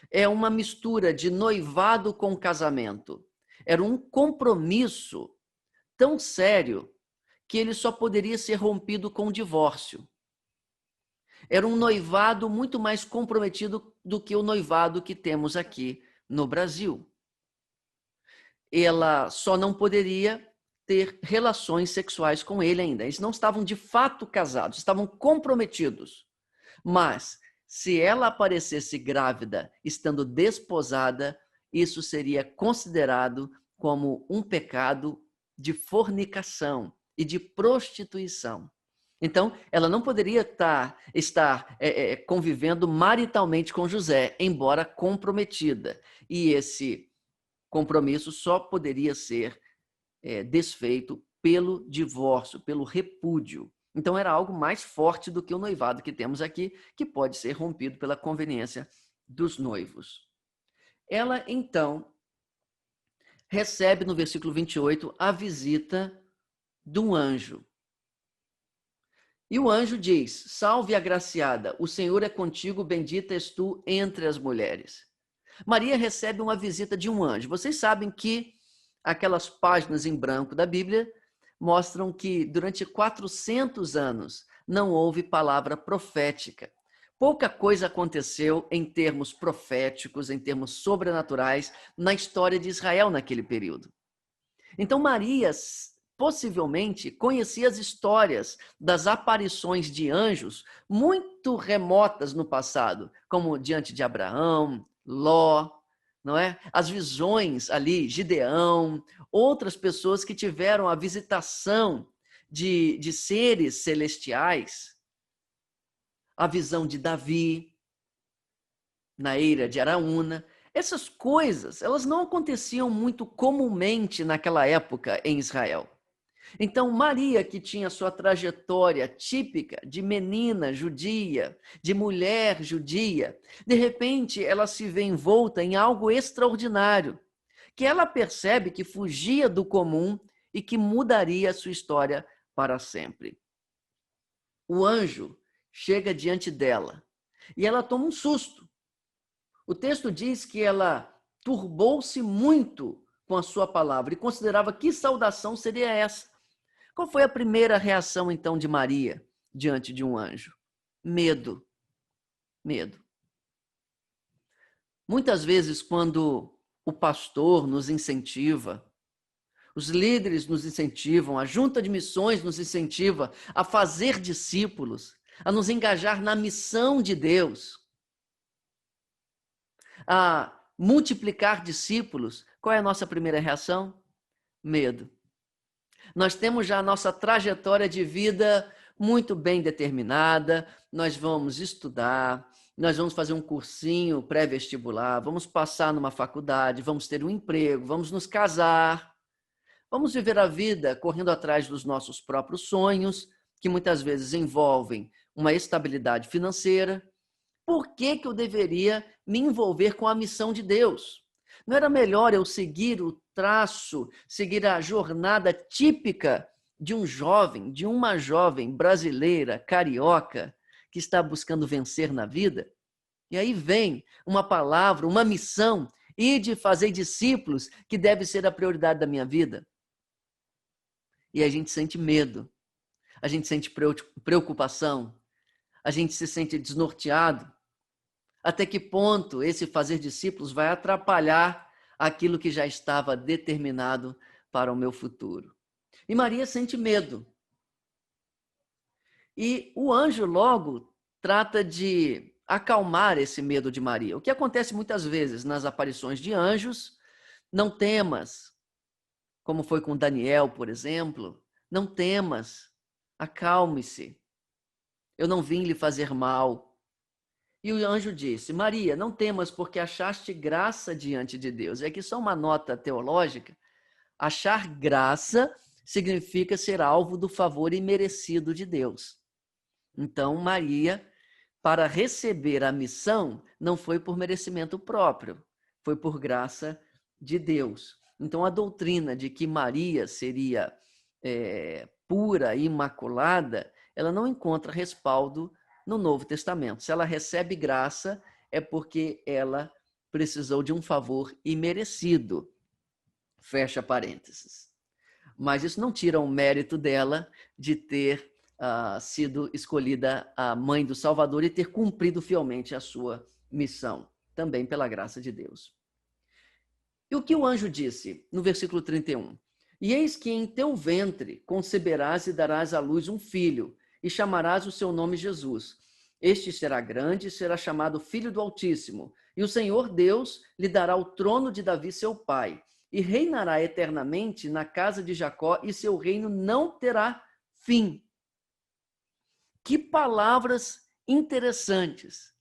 É uma mistura de noivado com casamento. Era um compromisso tão sério que ele só poderia ser rompido com divórcio. Era um noivado muito mais comprometido do que o noivado que temos aqui no Brasil. Ela só não poderia ter relações sexuais com ele ainda. Eles não estavam de fato casados, estavam comprometidos. Mas, se ela aparecesse grávida, estando desposada, isso seria considerado como um pecado de fornicação e de prostituição. Então, ela não poderia estar convivendo maritalmente com José, embora comprometida. E esse compromisso só poderia ser desfeito pelo divórcio, pelo repúdio. Então, era algo mais forte do que o noivado que temos aqui, que pode ser rompido pela conveniência dos noivos. Ela, então, recebe no versículo 28 a visita de um anjo. E o anjo diz: salve agraciada, o Senhor é contigo, bendita és tu entre as mulheres. Maria recebe uma visita de um anjo. Vocês sabem que aquelas páginas em branco da Bíblia mostram que durante 400 anos não houve palavra profética. Pouca coisa aconteceu em termos proféticos, em termos sobrenaturais, na história de Israel naquele período. Então Maria possivelmente conhecia as histórias das aparições de anjos muito remotas no passado, como diante de Abraão, Ló, não é? As visões ali, Gideão, outras pessoas que tiveram a visitação de seres celestiais, a visão de Davi na eira de Araúna. Essas coisas, elas não aconteciam muito comumente naquela época em Israel. Então, Maria, que tinha sua trajetória típica de menina judia, de mulher judia, de repente ela se vê envolta em algo extraordinário, que ela percebe que fugia do comum e que mudaria a sua história para sempre. O anjo chega diante dela e ela toma um susto. O texto diz que ela turbou-se muito com a sua palavra e considerava que saudação seria essa. Qual foi a primeira reação, então, de Maria diante de um anjo? Medo. Medo. Muitas vezes, quando o pastor nos incentiva, os líderes nos incentivam, a junta de missões nos incentiva a fazer discípulos, a nos engajar na missão de Deus, a multiplicar discípulos, qual é a nossa primeira reação? Medo. Nós temos já a nossa trajetória de vida muito bem determinada, nós vamos estudar, nós vamos fazer um cursinho pré-vestibular, vamos passar numa faculdade, vamos ter um emprego, vamos nos casar, vamos viver a vida correndo atrás dos nossos próprios sonhos, que muitas vezes envolvem uma estabilidade financeira. Por que que eu deveria me envolver com a missão de Deus? Não era melhor eu seguir o traço, seguir a jornada típica de um jovem, de uma jovem brasileira, carioca, que está buscando vencer na vida? E aí vem uma palavra, uma missão, e de fazer discípulos, que deve ser a prioridade da minha vida. E a gente sente medo, a gente sente preocupação, a gente se sente desnorteado. Até que ponto esse fazer discípulos vai atrapalhar aquilo que já estava determinado para o meu futuro? E Maria sente medo. E o anjo logo trata de acalmar esse medo de Maria. O que acontece muitas vezes nas aparições de anjos: não temas, como foi com Daniel, por exemplo, não temas, acalme-se, eu não vim lhe fazer mal. E o anjo disse: Maria, não temas, porque achaste graça diante de Deus. E aqui só uma nota teológica: achar graça significa ser alvo do favor imerecido de Deus. Então, Maria, para receber a missão, não foi por merecimento próprio, foi por graça de Deus. Então, a doutrina de que Maria seria pura e imaculada, ela não encontra respaldo no Novo Testamento. Se ela recebe graça, é porque ela precisou de um favor imerecido. Fecha parênteses. Mas isso não tira o mérito dela de ter sido escolhida a mãe do Salvador e ter cumprido fielmente a sua missão, também pela graça de Deus. E o que o anjo disse no versículo 31? E eis que em teu ventre conceberás e darás à luz um filho, e chamarás o seu nome Jesus. Este será grande e será chamado Filho do Altíssimo, e o Senhor Deus lhe dará o trono de Davi seu pai, e reinará eternamente na casa de Jacó, e seu reino não terá fim. Que palavras interessantes!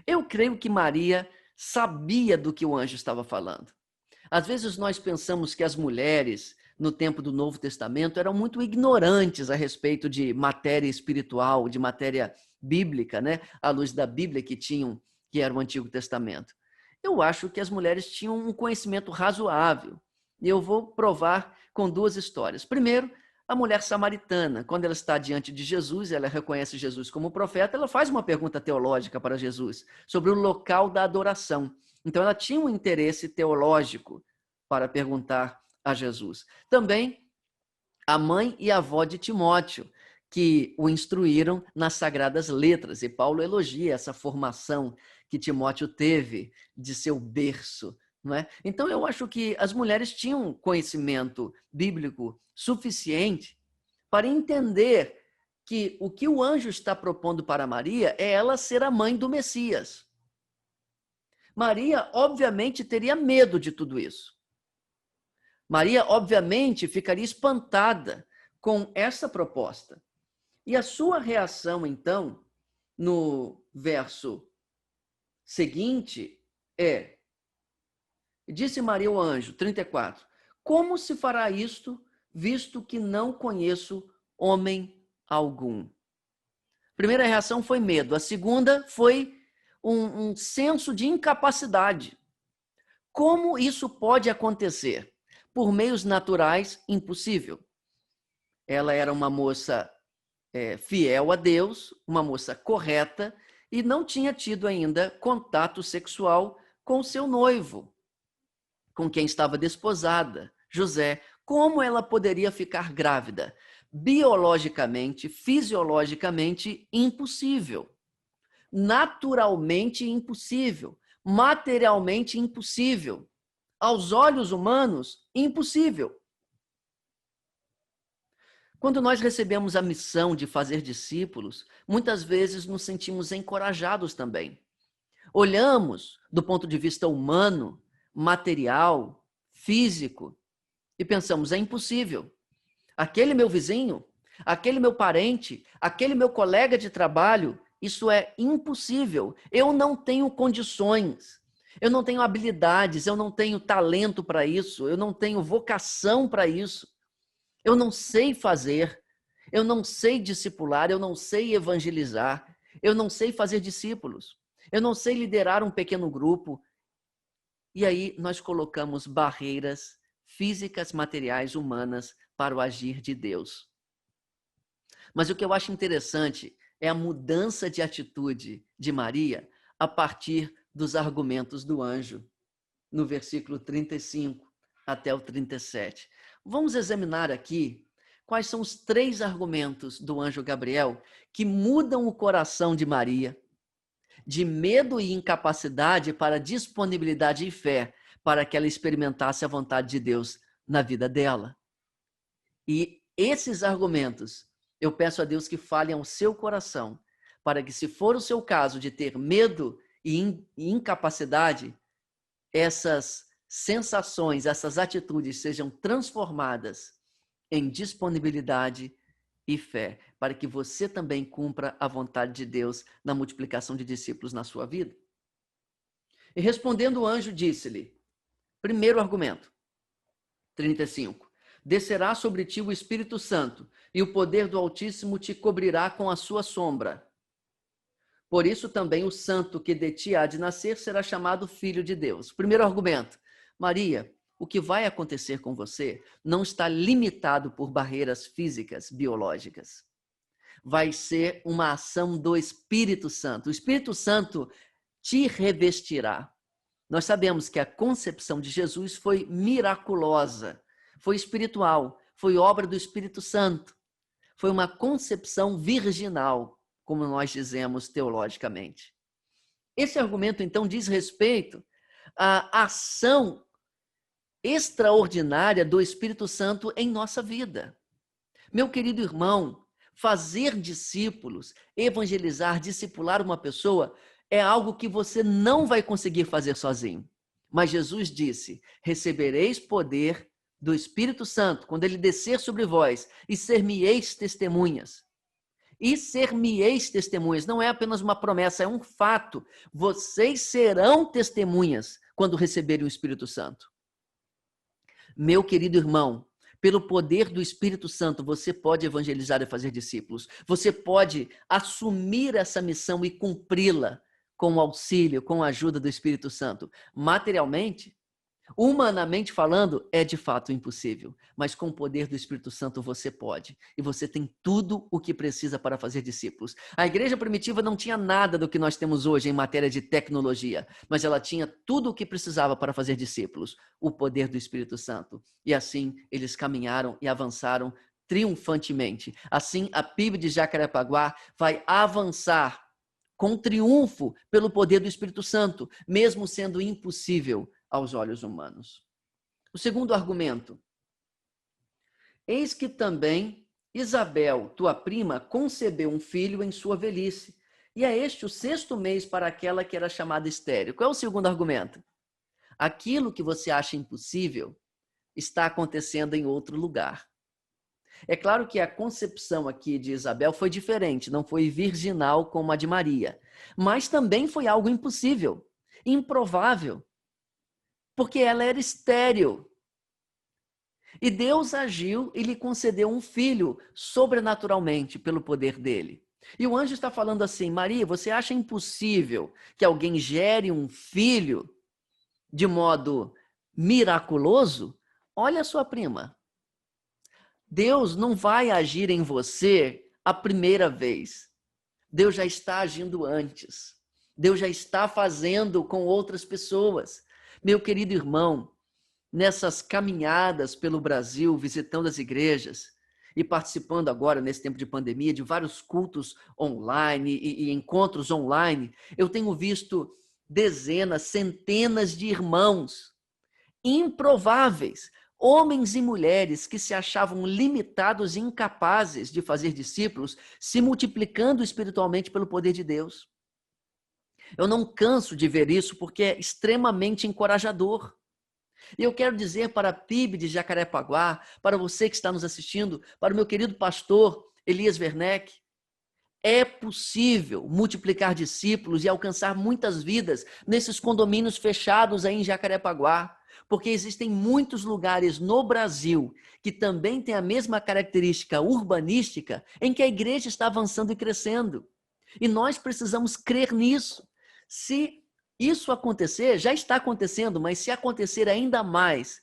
Eu creio que Maria sabia do que o anjo estava falando. Às vezes nós pensamos que as mulheres, no tempo do Novo Testamento, eram muito ignorantes a respeito de matéria espiritual, de matéria bíblica, né? À luz da Bíblia que era o Antigo Testamento. Eu acho que as mulheres tinham um conhecimento razoável. E eu vou provar com duas histórias. Primeiro, a mulher samaritana, quando ela está diante de Jesus, ela reconhece Jesus como profeta, ela faz uma pergunta teológica para Jesus sobre o local da adoração. Então, ela tinha um interesse teológico para perguntar a Jesus. Também a mãe e a avó de Timóteo, que o instruíram nas Sagradas Letras. E Paulo elogia essa formação que Timóteo teve de seu berço. Não é? Então, eu acho que as mulheres tinham conhecimento bíblico suficiente para entender que o que o anjo está propondo para Maria é ela ser a mãe do Messias. Maria, obviamente, teria medo de tudo isso. Maria, obviamente, ficaria espantada com essa proposta. E a sua reação, então, no verso seguinte é: disse Maria ao anjo, 34, como se fará isto, visto que não conheço homem algum? A primeira reação foi medo, a segunda foi um senso de incapacidade. Como isso pode acontecer? Por meios naturais, impossível. Ela era uma moça fiel a Deus, uma moça correta, e não tinha tido ainda contato sexual com seu noivo, com quem estava desposada, José. Como ela poderia ficar grávida? Biologicamente, fisiologicamente, impossível. Naturalmente impossível. materialmente impossível. Aos olhos humanos, impossível. Quando nós recebemos a missão de fazer discípulos, muitas vezes nos sentimos encorajados também. Olhamos do ponto de vista humano, material, físico, e pensamos, é impossível. Aquele meu vizinho, aquele meu parente, aquele meu colega de trabalho, isso é impossível. Eu não tenho condições, eu não tenho habilidades, eu não tenho talento para isso, eu não tenho vocação para isso. Eu não sei fazer, eu não sei discipular, eu não sei evangelizar, eu não sei fazer discípulos, eu não sei liderar um pequeno grupo. E aí nós colocamos barreiras físicas, materiais, humanas para o agir de Deus. Mas o que eu acho interessante é a mudança de atitude de Maria a partir dos argumentos do anjo, no versículo 35 até o 37. Vamos examinar aqui quais são os 3 argumentos do anjo Gabriel que mudam o coração de Maria, de medo e incapacidade para disponibilidade e fé, para que ela experimentasse a vontade de Deus na vida dela. E esses argumentos, eu peço a Deus que falem ao seu coração, para que, se for o seu caso de ter medo e incapacidade, essas sensações, essas atitudes sejam transformadas em disponibilidade e fé, para que você também cumpra a vontade de Deus na multiplicação de discípulos na sua vida. E respondendo o anjo, disse-lhe, primeiro argumento, 35, descerá sobre ti o Espírito Santo, e o poder do Altíssimo te cobrirá com a sua sombra. Por isso também o santo que de ti há de nascer será chamado Filho de Deus. Primeiro argumento, Maria, o que vai acontecer com você não está limitado por barreiras físicas, biológicas. Vai ser uma ação do Espírito Santo. O Espírito Santo te revestirá. Nós sabemos que a concepção de Jesus foi miraculosa, foi espiritual, foi obra do Espírito Santo. Foi uma concepção virginal, como nós dizemos teologicamente. Esse argumento, então, diz respeito à ação extraordinária do Espírito Santo em nossa vida. Meu querido irmão, fazer discípulos, evangelizar, discipular uma pessoa é algo que você não vai conseguir fazer sozinho. Mas Jesus disse, recebereis poder do Espírito Santo, quando ele descer sobre vós, e ser-me-eis testemunhas. E ser-me-eis testemunhas não é apenas uma promessa, é um fato. Vocês serão testemunhas quando receberem o Espírito Santo. Meu querido irmão, pelo poder do Espírito Santo, você pode evangelizar e fazer discípulos. Você pode assumir essa missão e cumpri-la com o auxílio, com a ajuda do Espírito Santo. Materialmente, humanamente falando, é de fato impossível. Mas com o poder do Espírito Santo você pode. E você tem tudo o que precisa para fazer discípulos. A igreja primitiva não tinha nada do que nós temos hoje em matéria de tecnologia. Mas ela tinha tudo o que precisava para fazer discípulos. O poder do Espírito Santo. E assim eles caminharam e avançaram triunfantemente. Assim a PIB de Jacarepaguá vai avançar com triunfo pelo poder do Espírito Santo, mesmo sendo impossível aos olhos humanos. O segundo argumento. Eis que também Isabel, tua prima, concebeu um filho em sua velhice, e é este o 6º mês para aquela que era chamada estéril. Qual é o segundo argumento? Aquilo que você acha impossível está acontecendo em outro lugar. É claro que a concepção aqui de Isabel foi diferente, não foi virginal como a de Maria, mas também foi algo impossível, improvável, porque ela era estéril. E Deus agiu e lhe concedeu um filho sobrenaturalmente pelo poder dele. E o anjo está falando assim, Maria, você acha impossível que alguém gere um filho de modo miraculoso? Olha a sua prima. Deus não vai agir em você a primeira vez. Deus já está agindo antes. Deus já está fazendo com outras pessoas. Meu querido irmão, nessas caminhadas pelo Brasil, visitando as igrejas e participando agora, nesse tempo de pandemia, de vários cultos online e encontros online, eu tenho visto dezenas, centenas de irmãos improváveis, homens e mulheres que se achavam limitados e incapazes de fazer discípulos, se multiplicando espiritualmente pelo poder de Deus. Eu não canso de ver isso porque é extremamente encorajador. E eu quero dizer para a PIB de Jacarepaguá, para você que está nos assistindo, para o meu querido pastor Elias Werneck, é possível multiplicar discípulos e alcançar muitas vidas nesses condomínios fechados aí em Jacarepaguá, porque existem muitos lugares no Brasil que também têm a mesma característica urbanística em que a igreja está avançando e crescendo. E nós precisamos crer nisso. Se isso acontecer, já está acontecendo, mas se acontecer ainda mais,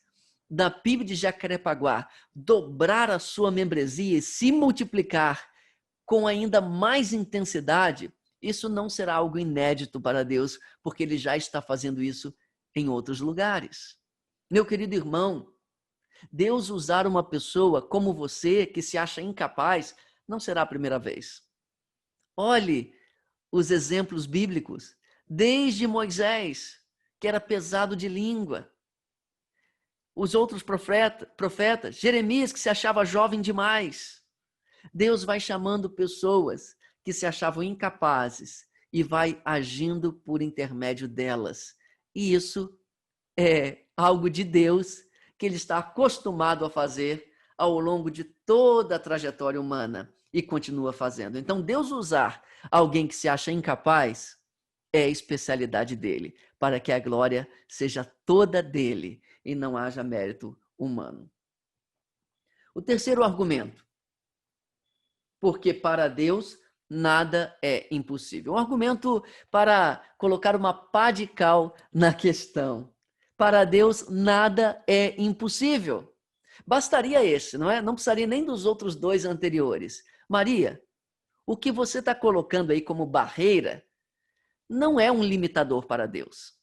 da PIB de Jacarepaguá dobrar a sua membresia e se multiplicar com ainda mais intensidade, isso não será algo inédito para Deus, porque Ele já está fazendo isso em outros lugares. Meu querido irmão, Deus usar uma pessoa como você, que se acha incapaz, não será a primeira vez. Olhe os exemplos bíblicos, desde Moisés, que era pesado de língua, os outros profetas, Jeremias, que se achava jovem demais. Deus vai chamando pessoas que se achavam incapazes e vai agindo por intermédio delas. E isso é algo de Deus que Ele está acostumado a fazer ao longo de toda a trajetória humana e continua fazendo. Então, Deus usar alguém que se acha incapaz é a especialidade dele, para que a glória seja toda dele e não haja mérito humano. O terceiro argumento, porque para Deus nada é impossível. Um argumento para colocar uma pá de cal na questão. Para Deus nada é impossível. Bastaria esse, não é? Não precisaria nem dos outros dois anteriores. Maria, o que você está colocando aí como barreira não é um limitador para Deus.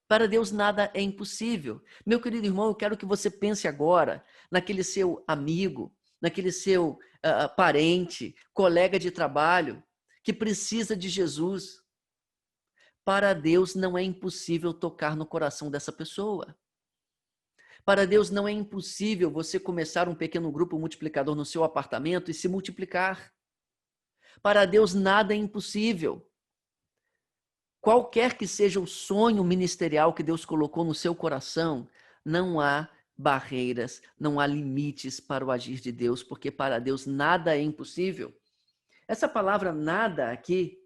Para Deus nada é impossível. Meu querido irmão, eu quero que você pense agora naquele seu amigo, naquele seu parente, colega de trabalho, que precisa de Jesus. Para Deus não é impossível tocar no coração dessa pessoa. Para Deus não é impossível você começar um pequeno grupo multiplicador no seu apartamento e se multiplicar. Para Deus nada é impossível. Qualquer que seja o sonho ministerial que Deus colocou no seu coração, não há barreiras, não há limites para o agir de Deus, porque para Deus nada é impossível. Essa palavra nada aqui,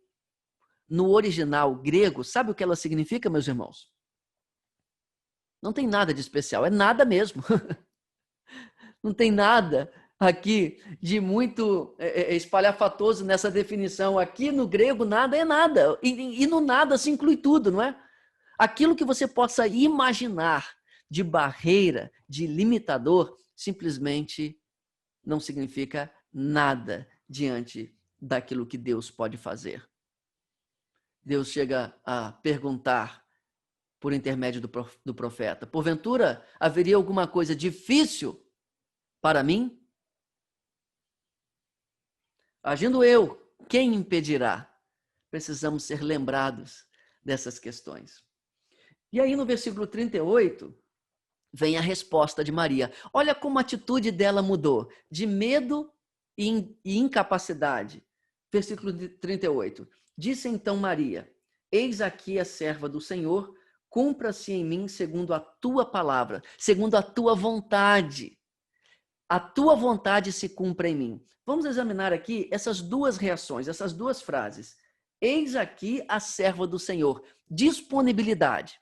no original grego, sabe o que ela significa, meus irmãos? Não tem nada de especial, é nada mesmo. Não tem nada aqui de muito espalhafatoso nessa definição. Aqui no grego, nada é nada. E no nada se inclui tudo, não é? Aquilo que você possa imaginar de barreira, de limitador, simplesmente não significa nada diante daquilo que Deus pode fazer. Deus chega a perguntar por intermédio do profeta: porventura haveria alguma coisa difícil para mim? Agindo eu, quem impedirá? Precisamos ser lembrados dessas questões. E aí no versículo 38, vem a resposta de Maria. Olha como a atitude dela mudou, de medo e incapacidade. Versículo 38. Disse então Maria: eis aqui a serva do Senhor, cumpra-se em mim segundo a tua palavra, segundo a tua vontade. A tua vontade se cumpra em mim. Vamos examinar aqui essas duas reações, essas duas frases. Eis aqui a serva do Senhor. Disponibilidade.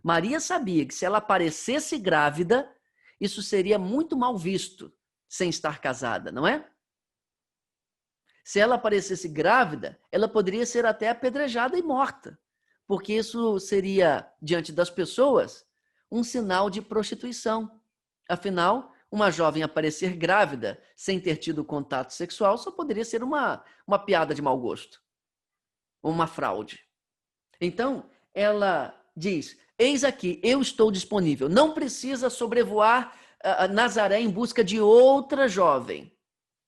Maria sabia que se ela aparecesse grávida, isso seria muito mal visto sem estar casada, não é? Se ela aparecesse grávida, ela poderia ser até apedrejada e morta, porque isso seria, diante das pessoas, um sinal de prostituição. Afinal, uma jovem aparecer grávida sem ter tido contato sexual só poderia ser uma piada de mau gosto, uma fraude. Então, ela diz: eis aqui, eu estou disponível. Não precisa sobrevoar Nazaré em busca de outra jovem.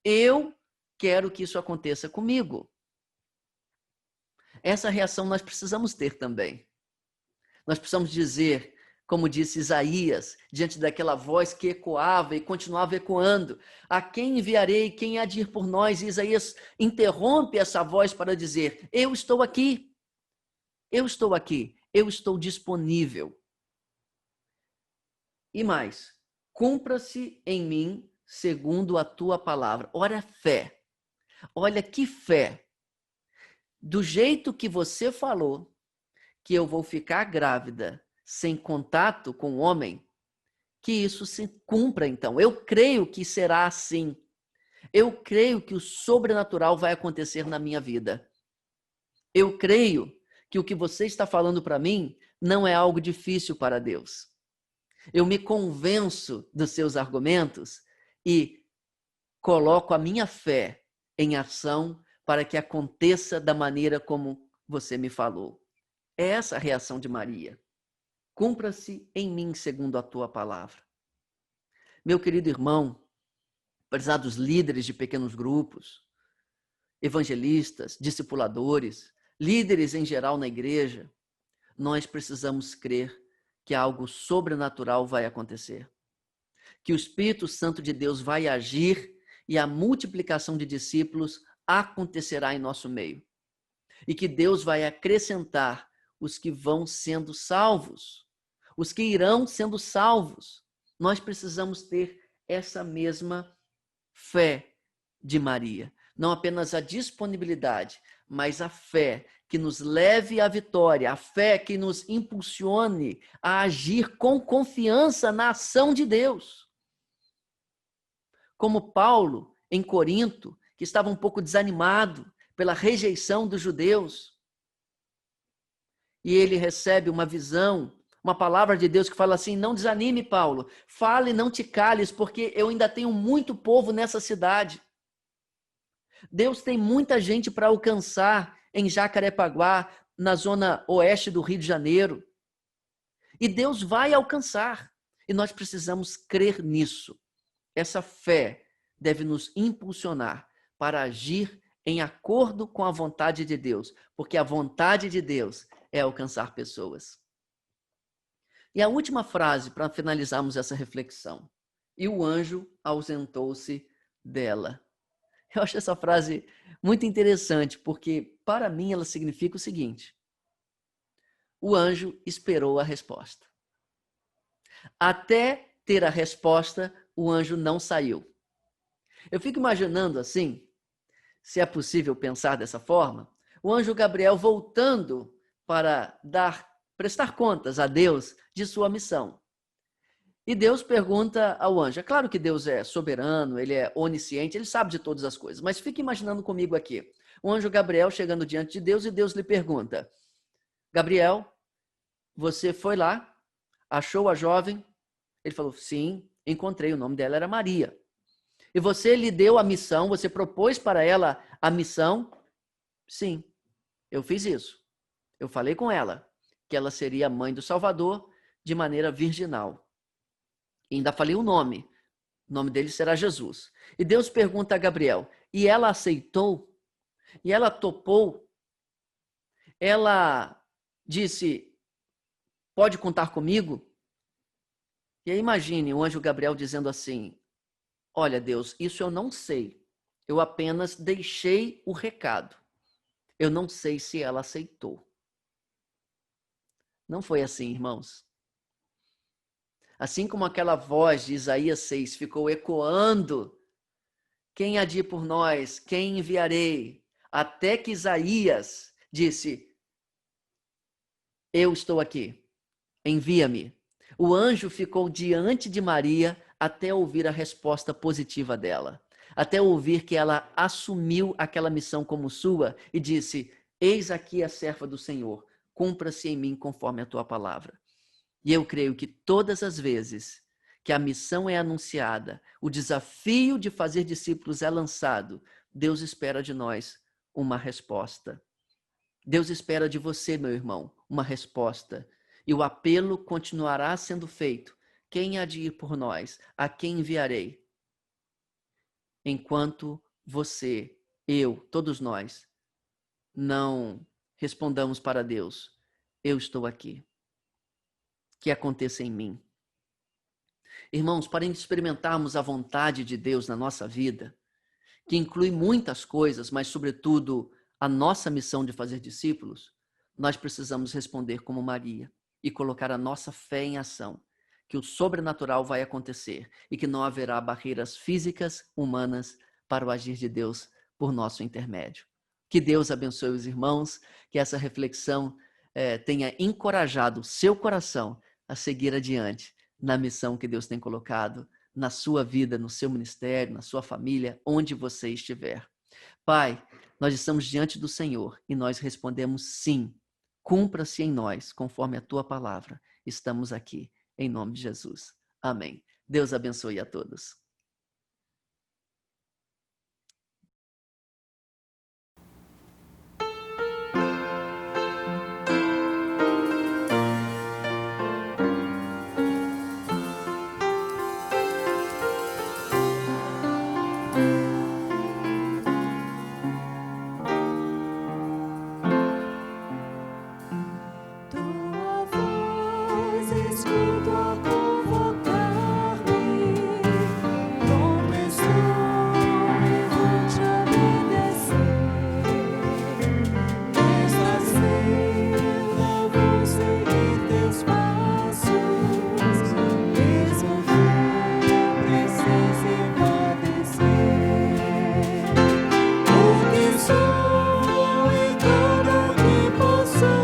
Eu quero que isso aconteça comigo. Essa reação nós precisamos ter também. Nós precisamos dizer, como disse Isaías, diante daquela voz que ecoava e continuava ecoando: a quem enviarei, quem há de ir por nós? E Isaías interrompe essa voz para dizer: eu estou aqui, eu estou aqui, eu estou disponível. E mais, cumpra-se em mim segundo a tua palavra. Ora, fé. Olha que fé. Do jeito que você falou que eu vou ficar grávida sem contato com o homem, que isso se cumpra então. Eu creio que será assim. Eu creio que o sobrenatural vai acontecer na minha vida. Eu creio que o que você está falando para mim não é algo difícil para Deus. Eu me convenço dos seus argumentos e coloco a minha fé em ação para que aconteça da maneira como você me falou. É essa a reação de Maria. Cumpra-se em mim segundo a tua palavra. Meu querido irmão, prezados líderes de pequenos grupos, evangelistas, discipuladores, líderes em geral na igreja, nós precisamos crer que algo sobrenatural vai acontecer. Que o Espírito Santo de Deus vai agir e a multiplicação de discípulos acontecerá em nosso meio. E que Deus vai acrescentar os que vão sendo salvos, os que irão sendo salvos. Nós precisamos ter essa mesma fé de Maria. Não apenas a disponibilidade, mas a fé que nos leve à vitória, a fé que nos impulsione a agir com confiança na ação de Deus. Como Paulo, em Corinto, que estava um pouco desanimado pela rejeição dos judeus, e ele recebe uma visão, uma palavra de Deus que fala assim: não desanime, Paulo, fale, não te cales, porque eu ainda tenho muito povo nessa cidade. Deus tem muita gente para alcançar em Jacarepaguá, na zona oeste do Rio de Janeiro. E Deus vai alcançar. E nós precisamos crer nisso. Essa fé deve nos impulsionar para agir em acordo com a vontade de Deus, porque a vontade de Deus é alcançar pessoas. E a última frase para finalizarmos essa reflexão: e o anjo ausentou-se dela. Eu acho essa frase muito interessante, porque para mim ela significa o seguinte: o anjo esperou a resposta. Até ter a resposta, o anjo não saiu. Eu fico imaginando assim, se é possível pensar dessa forma, o anjo Gabriel voltando para prestar contas a Deus de sua missão. E Deus pergunta ao anjo. É claro que Deus é soberano, ele é onisciente, ele sabe de todas as coisas. Mas fique imaginando comigo aqui. O anjo Gabriel chegando diante de Deus e Deus lhe pergunta: Gabriel, você foi lá, achou a jovem? Ele falou: sim, encontrei, o nome dela era Maria. E você lhe deu a missão, você propôs para ela a missão? Sim, eu fiz isso. Eu falei com ela que ela seria a mãe do Salvador de maneira virginal. E ainda falei o nome. O nome dele será Jesus. E Deus pergunta a Gabriel: e ela aceitou? E ela topou? Ela disse: pode contar comigo? E aí imagine o anjo Gabriel dizendo assim: olha, Deus, isso eu não sei. Eu apenas deixei o recado. Eu não sei se ela aceitou. Não foi assim, irmãos. Assim como aquela voz de Isaías 6 ficou ecoando: quem há de ir por nós? Quem enviarei? Até que Isaías disse: eu estou aqui, envia-me. O anjo ficou diante de Maria até ouvir a resposta positiva dela, até ouvir que ela assumiu aquela missão como sua e disse: eis aqui a serva do Senhor, cumpra-se em mim conforme a tua palavra. E eu creio que todas as vezes que a missão é anunciada, o desafio de fazer discípulos é lançado, Deus espera de nós uma resposta. Deus espera de você, meu irmão, uma resposta. E o apelo continuará sendo feito: quem há de ir por nós? A quem enviarei? Enquanto você, eu, todos nós, não respondamos para Deus: eu estou aqui. Que aconteça em mim. Irmãos, para experimentarmos a vontade de Deus na nossa vida, que inclui muitas coisas, mas sobretudo a nossa missão de fazer discípulos, nós precisamos responder como Maria e colocar a nossa fé em ação, que o sobrenatural vai acontecer e que não haverá barreiras físicas, humanas, para o agir de Deus por nosso intermédio. Que Deus abençoe os irmãos, que essa reflexão tenha encorajado o seu coração a seguir adiante na missão que Deus tem colocado na sua vida, no seu ministério, na sua família, onde você estiver. Pai, nós estamos diante do Senhor e nós respondemos sim. Cumpra-se em nós, conforme a tua palavra. Estamos aqui, em nome de Jesus. Amém. Deus abençoe a todos. Escuto a convocar-me, pronto estou e vou te obedecer. Esta cena vou seguir teus passos, mesmo que precise padecer. Porque sou e tudo que possui.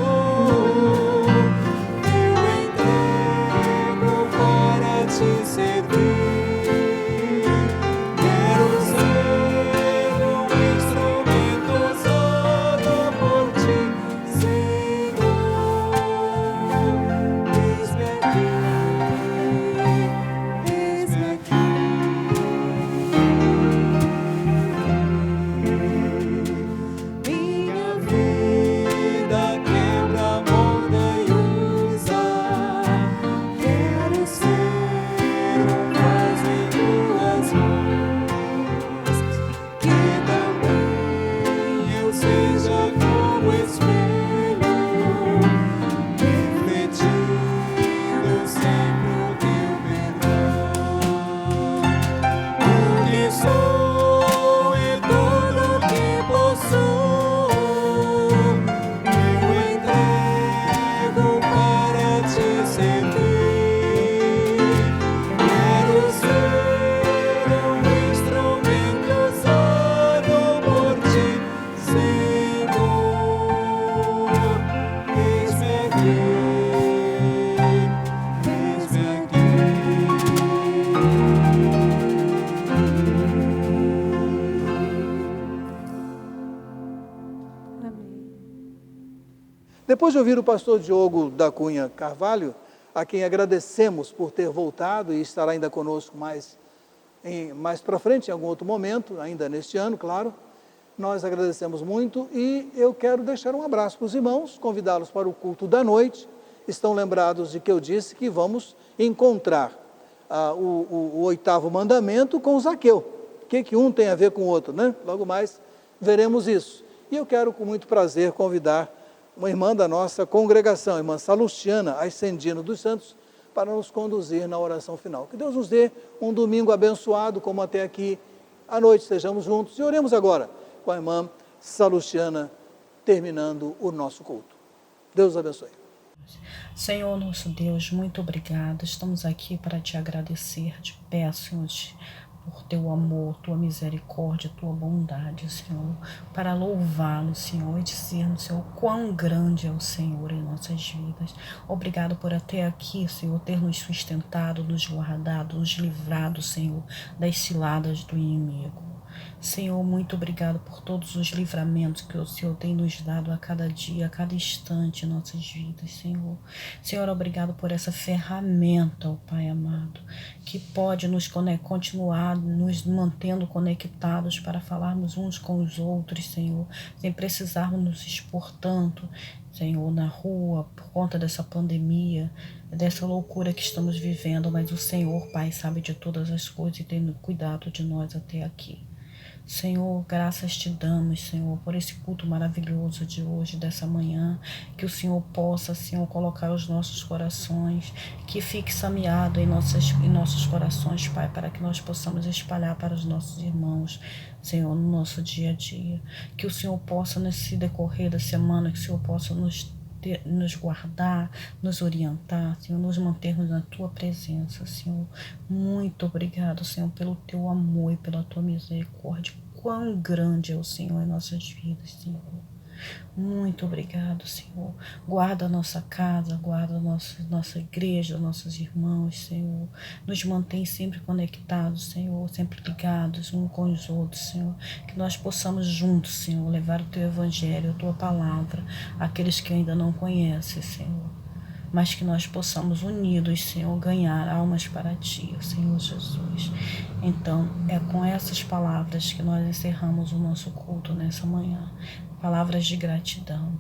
Te servir, quero ser um instrumento usado por ti, Senhor. Eis-me aqui, eis-me aqui. Minha vida quebra, molda e usa. Quero ser Depois de ouvir o pastor Diogo da Cunha Carvalho, a quem agradecemos por ter voltado e estará ainda conosco mais para frente, em algum outro momento, ainda neste ano, claro, nós agradecemos muito e eu quero deixar um abraço para os irmãos, convidá-los para o culto da noite. Estão lembrados de que eu disse que vamos encontrar o oitavo mandamento com Zaqueu. O que um tem a ver com o outro, né? Logo mais veremos isso. E eu quero com muito prazer convidar uma irmã da nossa congregação, a irmã Salustiana Ascendino dos Santos, para nos conduzir na oração final. Que Deus nos dê um domingo abençoado, como até aqui, à noite estejamos juntos. E oremos agora com a irmã Salustiana, terminando o nosso culto. Deus abençoe. Senhor nosso Deus, muito obrigado. Estamos aqui para te agradecer. Te peço, Senhor, por teu amor, tua misericórdia, tua bondade, Senhor, para louvá-lo, Senhor, e dizer, Senhor, quão grande é o Senhor em nossas vidas. Obrigado por até aqui, Senhor, ter nos sustentado, nos guardado, nos livrado, Senhor, das ciladas do inimigo. Senhor, muito obrigado por todos os livramentos que o Senhor tem nos dado a cada dia, a cada instante em nossas vidas, Senhor. Senhor, obrigado por essa ferramenta, ó Pai amado, que pode nos continuar nos mantendo conectados para falarmos uns com os outros, Senhor, sem precisarmos nos expor tanto, Senhor, na rua, por conta dessa pandemia, dessa loucura que estamos vivendo, mas o Senhor, Pai, sabe de todas as coisas e tem cuidado de nós até aqui. Senhor, graças te damos, Senhor, por esse culto maravilhoso de hoje, dessa manhã, que o Senhor possa, Senhor, colocar os nossos corações, que fique semeado em nossos corações, Pai, para que nós possamos espalhar para os nossos irmãos, Senhor, no nosso dia a dia. Que o Senhor possa, nesse decorrer da semana, que o Senhor possa nos guardar, nos orientar, Senhor, nos mantermos na Tua presença, Senhor. Muito obrigado, Senhor, pelo Teu amor e pela Tua misericórdia. Quão grande é o Senhor em nossas vidas, Senhor. Muito obrigado, Senhor. Guarda a nossa casa, guarda a nossa igreja, nossos irmãos, Senhor. Nos mantém sempre conectados, Senhor, sempre ligados uns com os outros, Senhor. Que nós possamos juntos, Senhor, levar o Teu Evangelho, a Tua Palavra, àqueles que ainda não conhecem, Senhor. Mas que nós possamos, unidos, Senhor, ganhar almas para Ti, Senhor Jesus. Então, é com essas palavras que nós encerramos o nosso culto nessa manhã. Palavras de gratidão,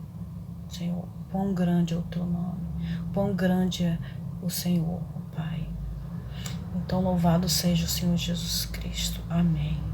Senhor. Quão grande é o Teu nome, quão grande é o Senhor, Pai. Então, louvado seja o Senhor Jesus Cristo. Amém.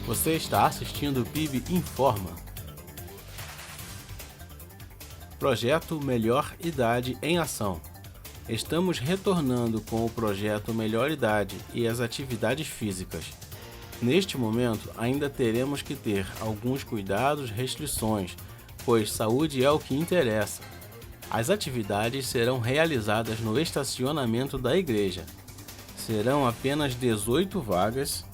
Você está assistindo o PIB Informa. Projeto Melhor Idade em Ação. Estamos retornando com o projeto Melhor Idade e as atividades físicas. Neste momento, ainda teremos que ter alguns cuidados e restrições, pois saúde é o que interessa. As atividades serão realizadas no estacionamento da igreja. Serão apenas 18 vagas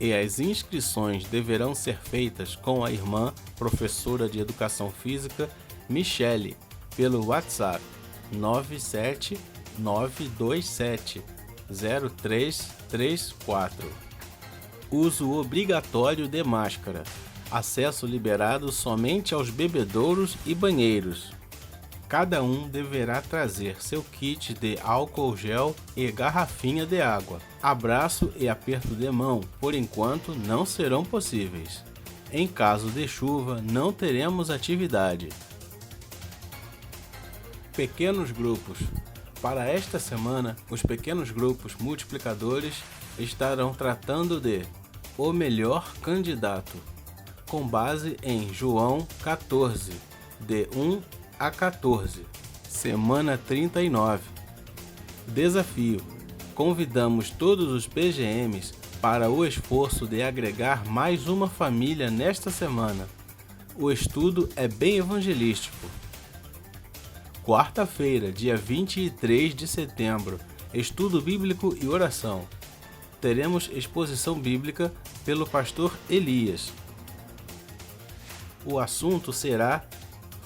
e as inscrições deverão ser feitas com a irmã professora de Educação Física, Michele, pelo WhatsApp 979270334. Uso obrigatório de máscara. Acesso liberado somente aos bebedouros e banheiros. Cada um deverá trazer seu kit de álcool gel e garrafinha de água. Abraço e aperto de mão, por enquanto, não serão possíveis. Em caso de chuva, não teremos atividade. Pequenos grupos. Para esta semana, os pequenos grupos multiplicadores estarão tratando de o melhor candidato, com base em João 14, de 1 a 14, semana 39. Desafio: convidamos todos os PGMs para o esforço de agregar mais uma família nesta semana. O estudo é bem evangelístico. Quarta-feira, dia 23 de setembro, estudo bíblico e oração. Teremos exposição bíblica pelo pastor Elias. O assunto será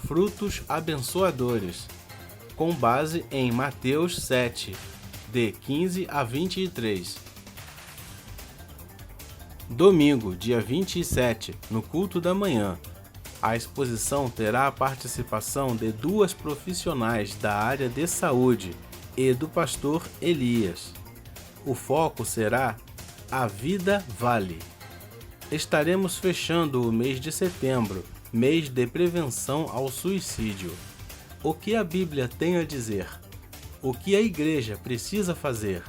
frutos abençoadores, com base em Mateus 7, de 15 a 23. Domingo, dia 27, no culto da manhã, a exposição terá a participação de 2 profissionais da área de saúde e do pastor Elias. O foco será A Vida Vale. Estaremos fechando o mês de setembro, mês de prevenção ao suicídio. O que a Bíblia tem a dizer? O que a igreja precisa fazer?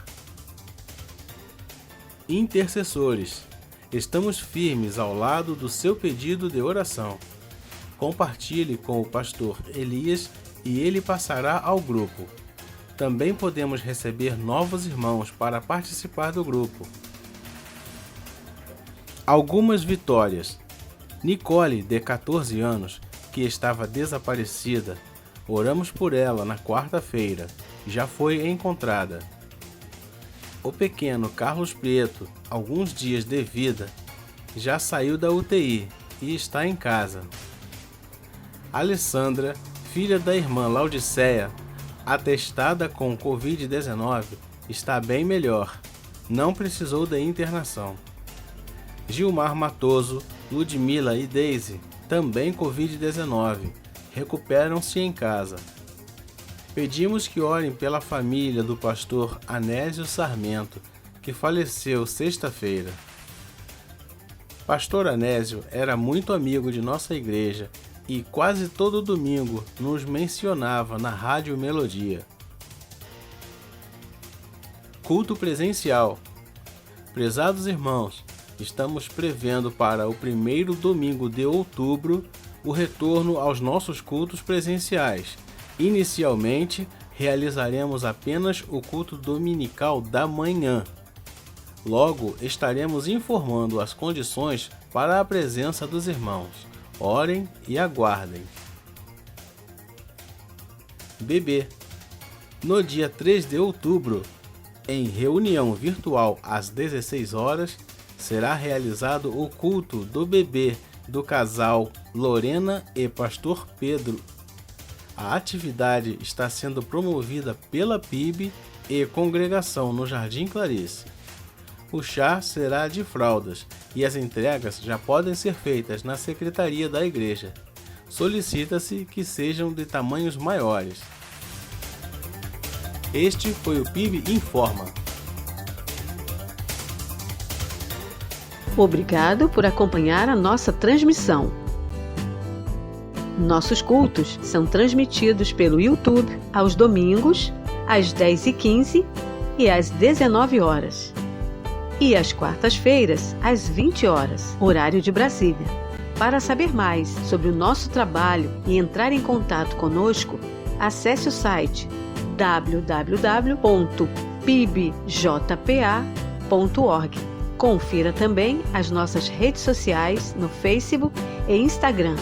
Intercessores. Estamos firmes ao lado do seu pedido de oração. Compartilhe com o pastor Elias e ele passará ao grupo. Também podemos receber novos irmãos para participar do grupo. Algumas vitórias. Nicole, de 14 anos, que estava desaparecida. Oramos por ela na quarta-feira. Já foi encontrada. O pequeno Carlos Prieto, alguns dias de vida, já saiu da UTI e está em casa. Alessandra, filha da irmã Laudiceia, atestada com Covid-19, está bem melhor. Não precisou de internação. Gilmar Matoso, Ludmila e Deise, também Covid-19, recuperam-se em casa. Pedimos que orem pela família do pastor Anésio Sarmento, que faleceu sexta-feira. Pastor Anésio era muito amigo de nossa igreja e quase todo domingo nos mencionava na Rádio Melodia. Culto presencial. Prezados irmãos, estamos prevendo para o primeiro domingo de outubro o retorno aos nossos cultos presenciais. Inicialmente, realizaremos apenas o culto dominical da manhã. Logo, estaremos informando as condições para a presença dos irmãos. Orem e aguardem. BB. No dia 3 de outubro, em reunião virtual às 16 horas, será realizado o culto do bebê do casal Lorena e Pastor Pedro. A atividade está sendo promovida pela PIB e congregação no Jardim Clarice. O chá será de fraldas e as entregas já podem ser feitas na secretaria da igreja. Solicita-se que sejam de tamanhos maiores. Este foi o PIB Informa. Obrigado por acompanhar a nossa transmissão. Nossos cultos são transmitidos pelo YouTube aos domingos, às 10h15 e às 19 horas. E às quartas-feiras, às 20 horas, horário de Brasília. Para saber mais sobre o nosso trabalho e entrar em contato conosco, acesse o site www.pibjpa.org. Confira também as nossas redes sociais no Facebook e Instagram.